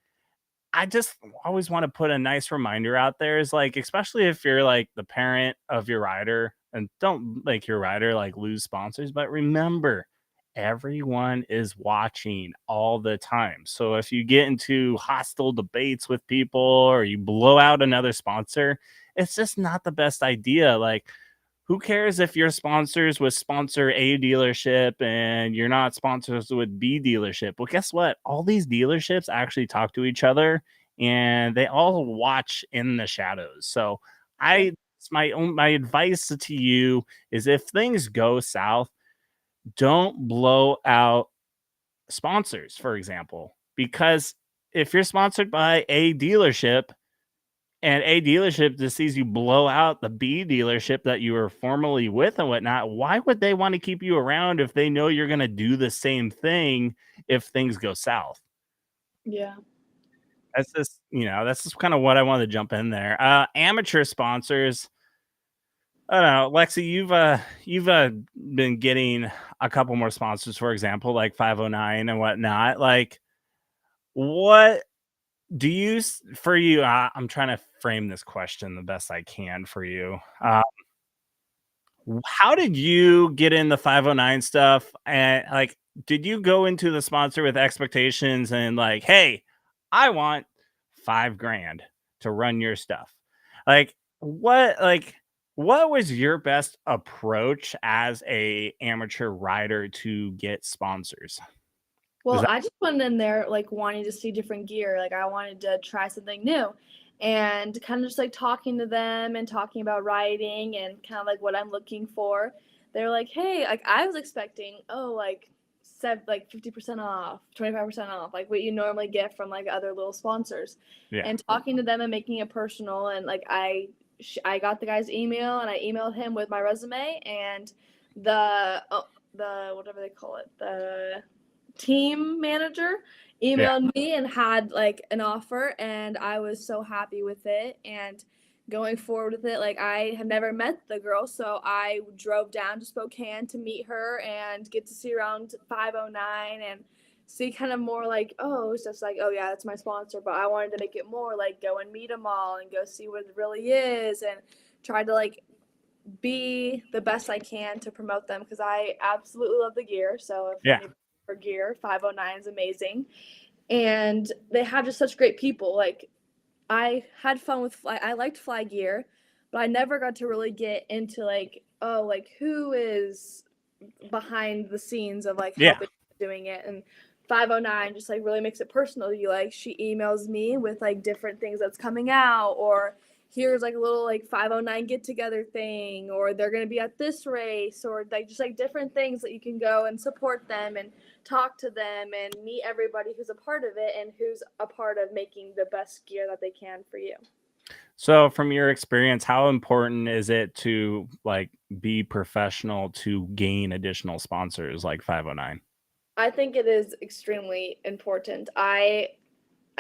I just always want to put a nice reminder out there, is like, especially if you're like the parent of your rider, and don't make your rider like lose sponsors, but remember, everyone is watching all the time. So if you get into hostile debates with people or you blow out another sponsor, it's just not the best idea. Like, who cares if you're sponsors with sponsor A dealership and you're not sponsors with B dealership? Well, guess what? All these dealerships actually talk to each other and they all watch in the shadows. So my advice to you is, if things go south, don't blow out sponsors, for example, because if you're sponsored by A dealership and A dealership just sees you blow out the B dealership that you were formerly with and whatnot, why would they want to keep you around if they know you're going to do the same thing if things go south? Yeah. That's just kind of what I wanted to jump in there. Amateur sponsors. I don't know, Lexi, you've been getting a couple more sponsors, for example, like 509 and whatnot. Like, what do you for you? I'm trying to frame this question the best I can for you. How did you get in the 509 stuff? And like, did you go into the sponsor with expectations and like, hey, I want $5,000 to run your stuff? What was your best approach as a amateur rider to get sponsors? Well, I just went in there like wanting to see different gear. Like I wanted to try something new and kind of just like talking to them and talking about riding and kind of like what I'm looking for. They're like, hey, like I was expecting, like 50% off, 25% off, like what you normally get from like other little sponsors. Yeah. And talking to them and making it personal. And like I got the guy's email and I emailed him with my resume and the whatever they call it, the team manager emailed me and had like an offer, and I was so happy with it and going forward with it. Like I had never met the girl, so I drove down to Spokane to meet her and get to see around 509 and see kind of more like, it's just like, yeah, that's my sponsor, but I wanted to make it more like go and meet them all and go see what it really is and try to like be the best I can to promote them because I absolutely love the gear. So if Yeah. anybody for gear, 509 is amazing. And they have just such great people. Like I had fun with I liked fly gear, but I never got to really get into like, oh, like who is behind the scenes of like Yeah. helping doing it. And 509 just like really makes it personal to you. Like she emails me with like different things that's coming out, or here's like a little like 509 get together thing, or they're going to be at this race, or like just like different things that you can go and support them and talk to them and meet everybody who's a part of it and who's a part of making the best gear that they can for you. So from your experience, how important is it to like be professional to gain additional sponsors like 509? I think it is extremely important. I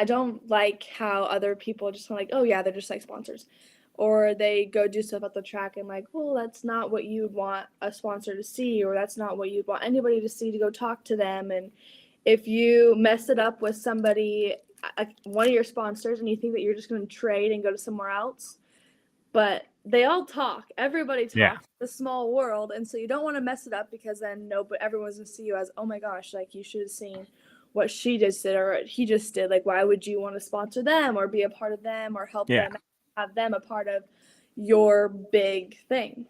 don't like how other people just want like, oh yeah, they're just like sponsors. Or they go do stuff at the track and like, well, that's not what you'd want a sponsor to see, or that's not what you'd want anybody to see to go talk to them. And if you mess it up with somebody, one of your sponsors, and you think that you're just going to trade and go to somewhere else, but they all talk. Everybody talks. Yeah. It's a small world, and so you don't want to mess it up because then but everyone's gonna see you as, oh my gosh, like you should have seen what she just did or what he just did. Like, why would you want to sponsor them or be a part of them or help Yeah. them, have them a part of your big thing?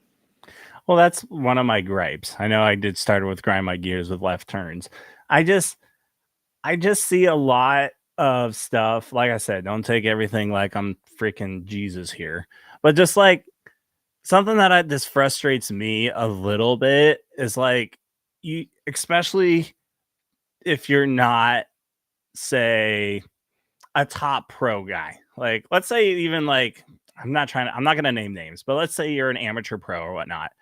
Well, that's one of my gripes. I know I did start with grind my gears with left turns. I just see a lot of stuff. Like I said, don't take everything like I'm freaking Jesus here. But just like something that this frustrates me a little bit is like you, especially if you're not, say, a top pro guy. Like let's say even like I'm not gonna name names, but let's say you're an amateur pro or whatnot.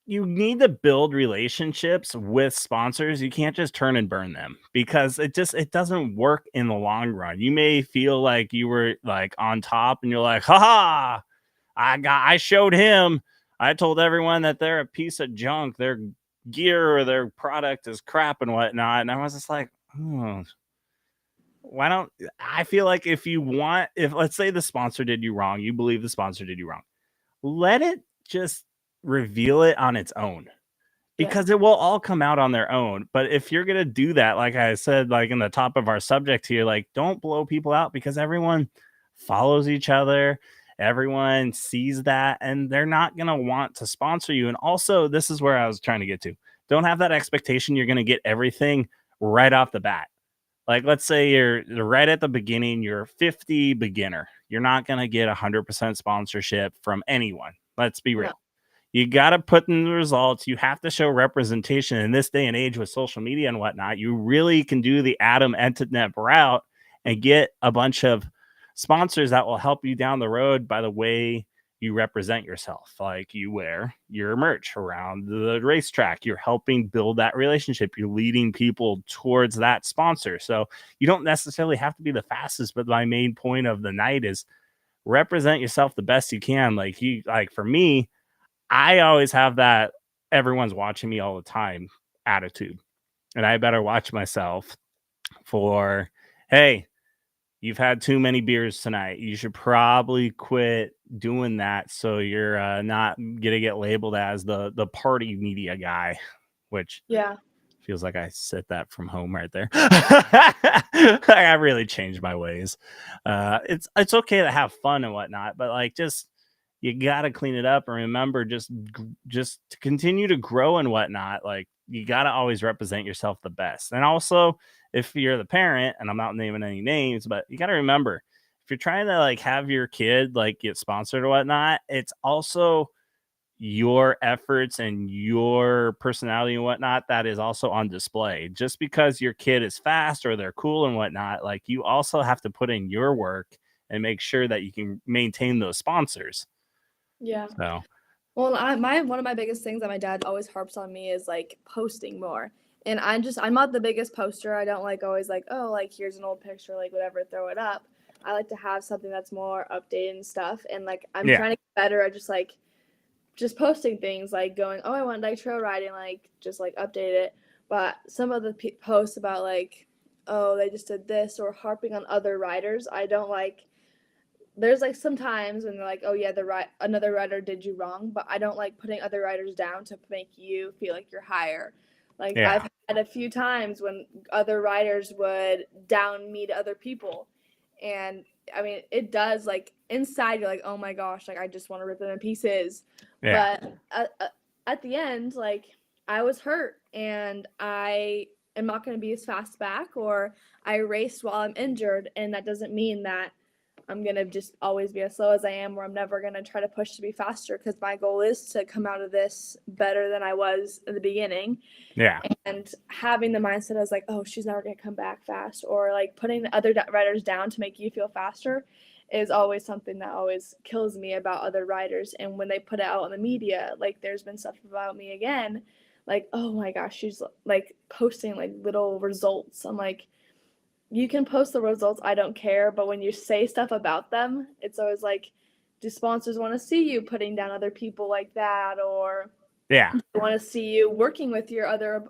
You need to build relationships with sponsors. You can't just turn and burn them because it doesn't work in the long run. You may feel like you were like on top and you're like, haha, I showed him. I told everyone that they're a piece of junk. Their gear or their product is crap and whatnot. And I was just like, oh, why don't I feel like if let's say the sponsor did you wrong, you believe the sponsor did you wrong, let it just reveal it on its own because it will all come out on their own. But if you're going to do that, like I said, like in the top of our subject here, like don't blow people out because everyone follows each other. Everyone sees that and they're not going to want to sponsor you. And also, this is where I was trying to get to. Don't have that expectation you're going to get everything right off the bat. Like, let's say you're right at the beginning, you're 50 beginner. You're not going to get 100% sponsorship from anyone. Let's be real. No. You got to put in the results. You have to show representation in this day and age with social media and whatnot. You really can do the Adam Entinet route and get a bunch of sponsors that will help you down the road by the way you represent yourself. Like you wear your merch around the racetrack. You're helping build that relationship. You're leading people towards that sponsor. So you don't necessarily have to be the fastest, but my main point of the night is represent yourself the best you can. Like for me, I always have that everyone's watching me all the time attitude. And I better watch myself for, hey, you've had too many beers tonight. You should probably quit doing that so you're not going to get labeled as the party media guy, which feels like I said that from home right there. I really changed my ways. It's okay to have fun and whatnot, but like just you got to clean it up and remember just to continue to grow and whatnot. Like you got to always represent yourself the best. And also if you're the parent, and I'm not naming any names, but you got to remember if you're trying to like have your kid like get sponsored or whatnot, it's also your efforts and your personality and whatnot that is also on display. Just because your kid is fast or they're cool and whatnot, like you also have to put in your work and make sure that you can maintain those sponsors. Yeah. So, well, one of my biggest things that my dad always harps on me is like posting more. And I'm not the biggest poster. I don't like always like, oh, like here's an old picture, like whatever, throw it up. I like to have something that's more updated and stuff. And like I'm trying to get better at just posting things, like going, oh, I went like trail riding, like just like update it. But some of the posts about like, oh, they just did this or harping on other riders, I don't like. there's like sometimes when they're like, oh yeah, another writer did you wrong, but I don't like putting other writers down to make you feel like you're higher. Like Yeah. I've had a few times when other writers would down me to other people, and I mean it does, like inside you're like, oh my gosh, like I just want to rip them in pieces. Yeah. But at the end, like I was hurt and I am not going to be as fast back, or I raced while I'm injured, and that doesn't mean that I'm going to just always be as slow as I am, or I'm never going to try to push to be faster, because my goal is to come out of this better than I was in the beginning. Yeah. And having the mindset as like, oh, she's never going to come back fast, or like putting the other writers down to make you feel faster is always something that always kills me about other writers. And when they put it out in the media, like there's been stuff about me again, like, oh my gosh, she's like posting like little results. I'm like, you can post the results, I don't care, but when you say stuff about them, it's always like, do sponsors want to see you putting down other people like that, or Yeah. they want to see you working with your other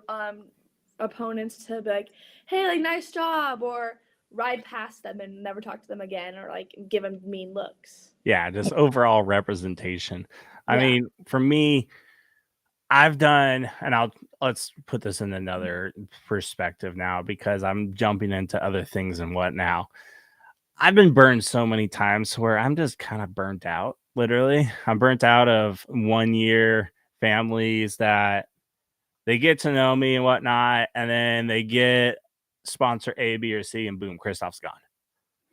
opponents to be like, hey, like nice job, or ride past them and never talk to them again, or like give them mean looks. Yeah, just overall representation. I Yeah. mean, for me, I've done, and let's put this in another perspective now, because I'm jumping into other things and what now. I've been burned so many times where I'm just kind of burnt out. Literally, I'm burnt out of 1 year families that they get to know me and whatnot, and then they get sponsor A, B, or C, and boom, Kristoff's gone.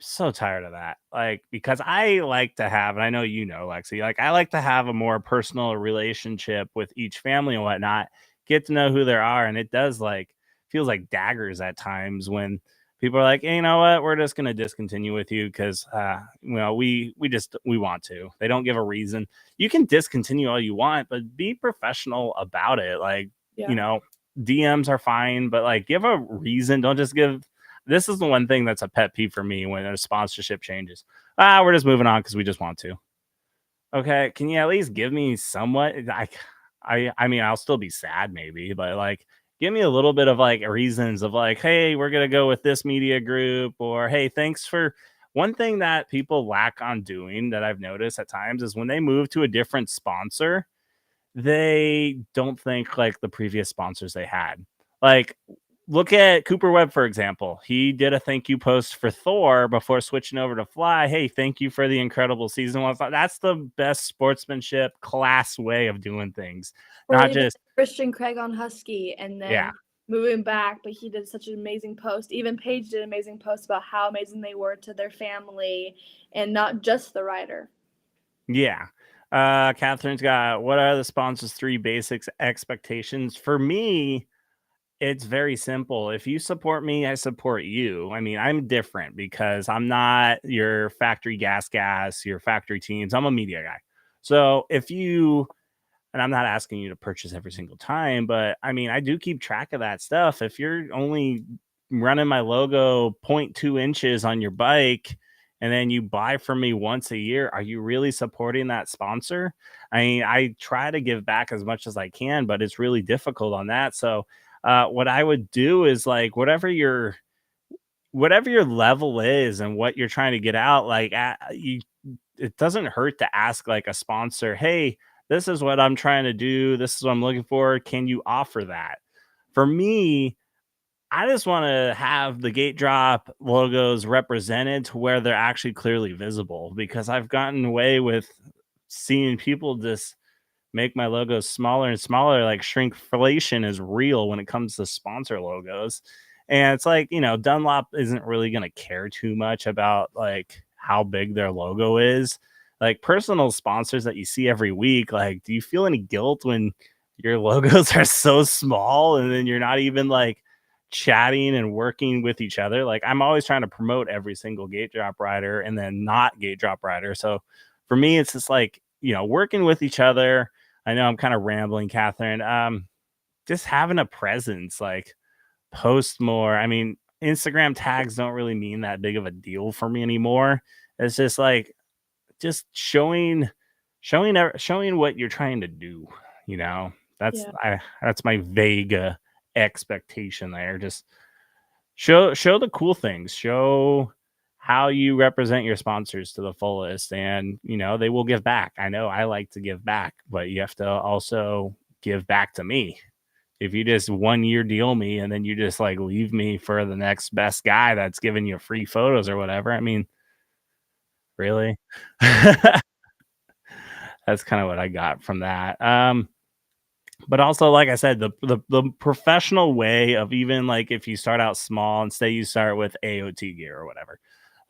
So tired of that. Like, because I like to have, and I know you know, Lexi, like I like to have a more personal relationship with each family and whatnot, get to know who they are. And it does like feels like daggers at times when people are like, hey, you know what, we're just gonna discontinue with you because we want to. They don't give a reason. You can discontinue all you want, but be professional about it. Like, DMs are fine, but like give a reason. Don't just give. This is the one thing that's a pet peeve for me when a sponsorship changes. We're just moving on because we just want to. Okay, can you at least give me somewhat? I mean, I'll still be sad maybe, but like, give me a little bit of like reasons of like, hey, we're gonna go with this media group, or hey, thanks for. One thing that people lack on doing that I've noticed at times is when they move to a different sponsor, they don't think like the previous sponsors they had. Like, look at Cooper Webb, for example. He did a thank you post for Thor before switching over to Fly. Hey, thank you for the incredible season. That's the best sportsmanship class way of doing things. Or Not even just Christian Craig on Husky, and then Yeah. moving back, but he did such an amazing post. Even Paige did an amazing post about how amazing they were to their family and not just the writer. Yeah. Catherine's got, what are the sponsors' 3 basics expectations? For me, it's very simple. If you support me, I support you. I mean, I'm different because I'm not your factory gas, your factory teams. I'm a media guy. So if you, and I'm not asking you to purchase every single time, but I mean, I do keep track of that stuff. If you're only running my logo 0.2 inches on your bike, and then you buy from me once a year, are you really supporting that sponsor? I mean, I try to give back as much as I can, but it's really difficult on that. So what I would do is like whatever your level is and what you're trying to get out, like it doesn't hurt to ask like a sponsor, hey, this is what I'm trying to do, this is what I'm looking for, can you offer that? For me, I just want to have the gate drop logos represented to where they're actually clearly visible, because I've gotten away with seeing people just make my logos smaller and smaller. Like, shrinkflation is real when it comes to sponsor logos. And it's like, Dunlop isn't really going to care too much about like how big their logo is. Like, personal sponsors that you see every week, like, do you feel any guilt when your logos are so small and then you're not even like chatting and working with each other? Like, I'm always trying to promote every single gate drop rider and then not gate drop rider. So for me, it's just like, working with each other. I know I'm kind of rambling, Catherine. Just having a presence, like post more. I mean, Instagram tags don't really mean that big of a deal for me anymore. It's just like, just showing what you're trying to do. That's that's my vague expectation there. Just show the cool things. Show how you represent your sponsors to the fullest, and they will give back. I know I like to give back, but you have to also give back to me. If you just 1 year deal me and then you just like leave me for the next best guy that's giving you free photos or whatever, I mean, really? That's kind of what I got from that. But also, like I said, the professional way of, even like if you start out small and say you start with AOT gear or whatever,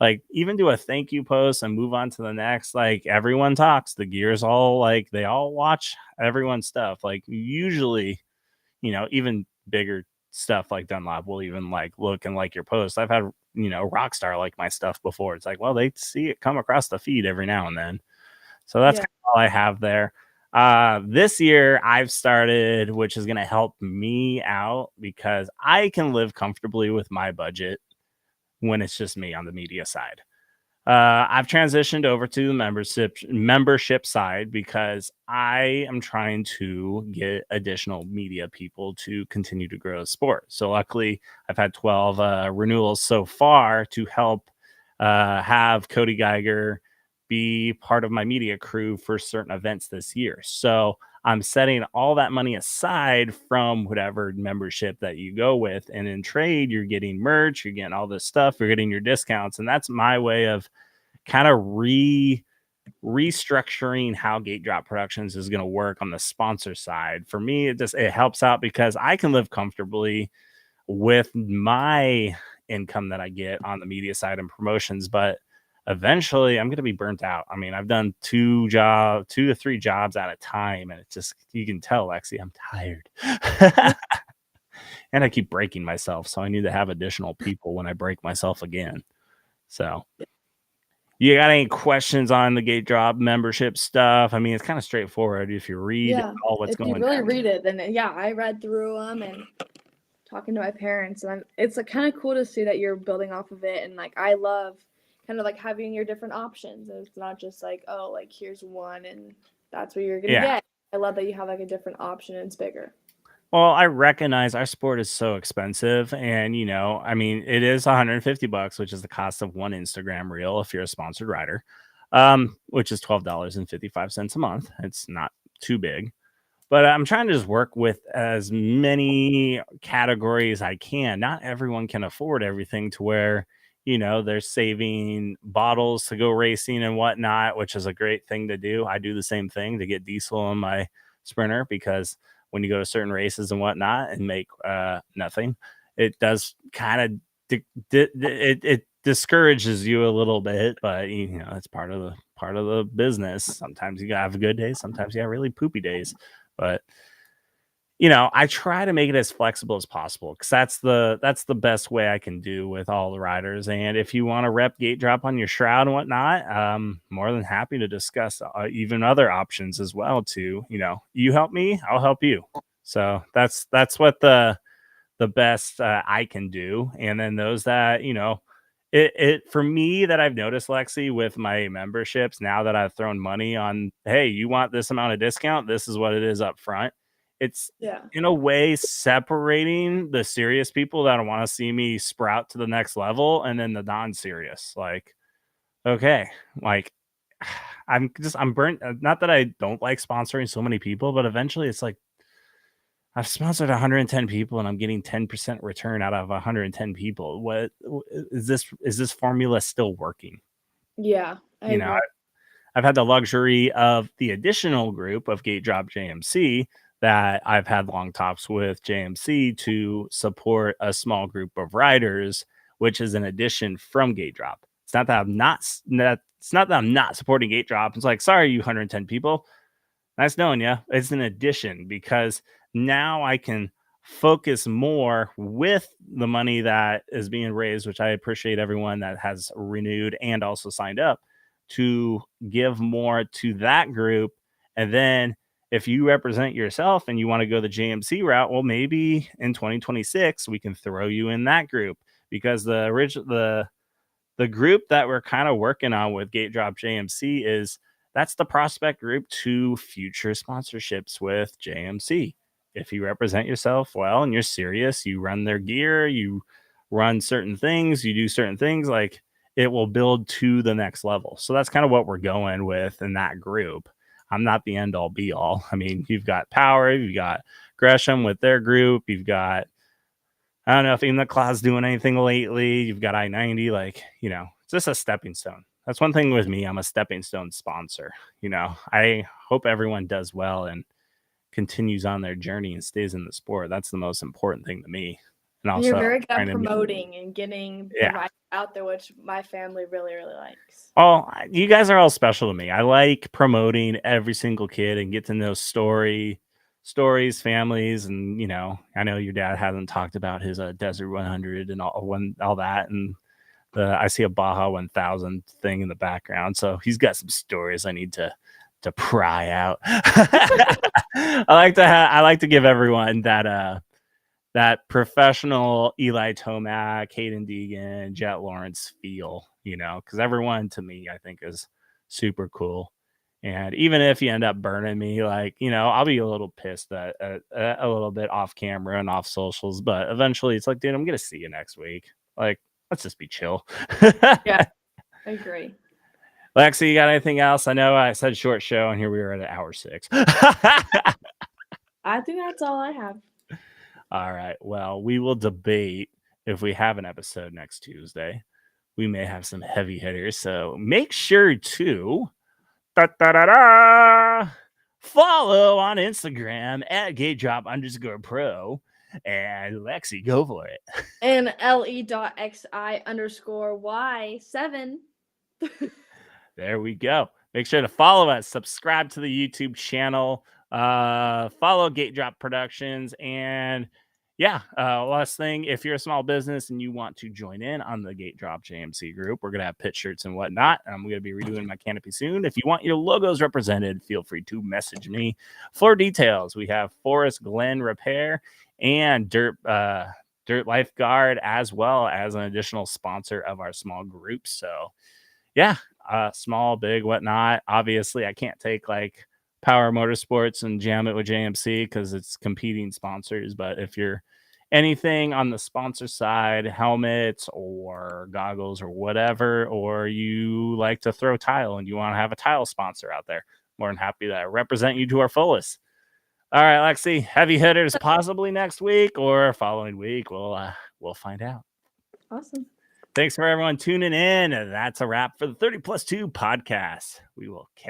like even do a thank you post and move on to the next. Like everyone talks, the gears all like they all watch everyone's stuff. Like usually, even bigger stuff like Dunlop will even like look and like your post. I've had Rockstar like my stuff before. It's like, well, they see it come across the feed every now and then. So that's Yeah. kind of all I have there. This year I've started, which is going to help me out because I can live comfortably with my budget when it's just me on the media side. I've transitioned over to the membership side because I am trying to get additional media people to continue to grow the sport. So luckily, I've had 12 renewals so far to help have Cody Geiger be part of my media crew for certain events this year. So I'm setting all that money aside from whatever membership that you go with. And in trade, you're getting merch, you're getting all this stuff, you're getting your discounts. And that's my way of kind of restructuring how Gate Drop Productions is going to work on the sponsor side. For me, it helps out because I can live comfortably with my income that I get on the media side and promotions, but eventually I'm going to be burnt out. I mean, I've done 2 to 3 jobs at a time, and it's just, you can tell, Lexi, I'm tired. And I keep breaking myself, so I need to have additional people when I break myself again. So you got any questions on the Gate Drop membership stuff? I mean, it's kind of straightforward if you read all what's going on. If you really read it, then yeah, I read through them and talking to my parents, and it's like kind of cool to see that you're building off of it. And like I love kind of like having your different options. And it's not just like, oh, like here's one and that's what you're gonna get. I love that you have like a different option and it's bigger. Well, I recognize our sport is so expensive, and I mean, it is $150, which is the cost of one Instagram reel if you're a sponsored rider, which is $12.55 a month. It's not too big, but I'm trying to just work with as many categories I can. Not everyone can afford everything to where they're saving bottles to go racing and whatnot, which is a great thing to do. I do the same thing to get diesel on my Sprinter because when you go to certain races and whatnot and make nothing, it does kind of it discourages you a little bit, but it's part of the business. Sometimes you gotta have good days, sometimes you have really poopy days, but I try to make it as flexible as possible because that's the best way I can do with all the riders. And if you want to rep Gate Drop on your shroud and whatnot, more than happy to discuss even other options as well too. You help me, I'll help you. So that's what the best I can do. And then those that it for me that I've noticed, Lexi, with my memberships, now that I've thrown money on, hey, you want this amount of discount, this is what it is up front. It's in a way separating the serious people that want to see me sprout to the next level, and then the non-serious. Like, okay, like I'm burnt. Not that I don't like sponsoring so many people, but eventually it's like I've sponsored 110 people and I'm getting 10% return out of 110 people. What is this? Is this formula still working? Yeah, I agree. I've had the luxury of the additional group of Gate Drop JMC that I've had long talks with JMC to support a small group of riders, which is an addition from Gate Drop. It's not that I'm not supporting Gate Drop. It's like, sorry, you 110 people. Nice knowing you. It's an addition because now I can focus more with the money that is being raised, which I appreciate everyone that has renewed and also signed up to give more to that group. And then if you represent yourself and you want to go the JMC route, well, maybe in 2026 we can throw you in that group, because the group that we're kind of working on with Gate Drop JMC that's the prospect group to future sponsorships with JMC. If you represent yourself well and you're serious, you run their gear, you run certain things, you do certain things, like it will build to the next level. So that's kind of what we're going with in that group. I'm not the end all be all. I mean, you've got Power, you've got Gresham with their group, you've got, I don't know if even the Claw's doing anything lately. You've got I-90, like, it's just a stepping stone. That's one thing with me. I'm a stepping stone sponsor. I hope everyone does well and continues on their journey and stays in the sport. That's the most important thing to me. And also, you're very good at promoting and getting the right out there, which my family really, really likes. Oh, you guys are all special to me. I like promoting every single kid and get to know stories, families, and I know your dad hasn't talked about his Desert 100 and all that, and I see a Baja 1000 thing in the background, so he's got some stories I need to pry out. I like to give everyone that professional Eli Tomac, Hayden Deegan, Jet Lawrence feel, because everyone to me I think is super cool. And even if you end up burning me, like, I'll be a little pissed at a little bit off camera and off socials, but eventually it's like, dude, I'm gonna see you next week. Like, let's just be chill. Yeah, I agree. Lexi, you got anything else? I know I said short show, and here we are at hour 6. I think that's all I have. All right. Well, we will debate if we have an episode next Tuesday. We may have some heavy hitters, so make sure to follow on Instagram at GateDrop_pro. And Lexi, go for it. And le.xi_y7. There we go. Make sure to follow us, subscribe to the YouTube channel, follow Gate Drop Productions, and last thing, if you're a small business and you want to join in on the Gate Drop JMC group, we're going to have pit shirts and whatnot. I'm going to be redoing my canopy soon. If you want your logos represented, feel free to message me for details. We have Forest Glen Repair and Dirt Lifeguard, as well as an additional sponsor of our small group. So small, big, whatnot. Obviously, I can't take like Power Motorsports and jam it with JMC because it's competing sponsors. But if you're anything on the sponsor side, helmets or goggles or whatever, or you like to throw tile and you want to have a tile sponsor out there, more than happy to represent you to our fullest. All right, Lexi, heavy hitters possibly next week or following week. We'll find out. Awesome. Thanks for everyone tuning in. And that's a wrap for the 30+2 podcast. We will catch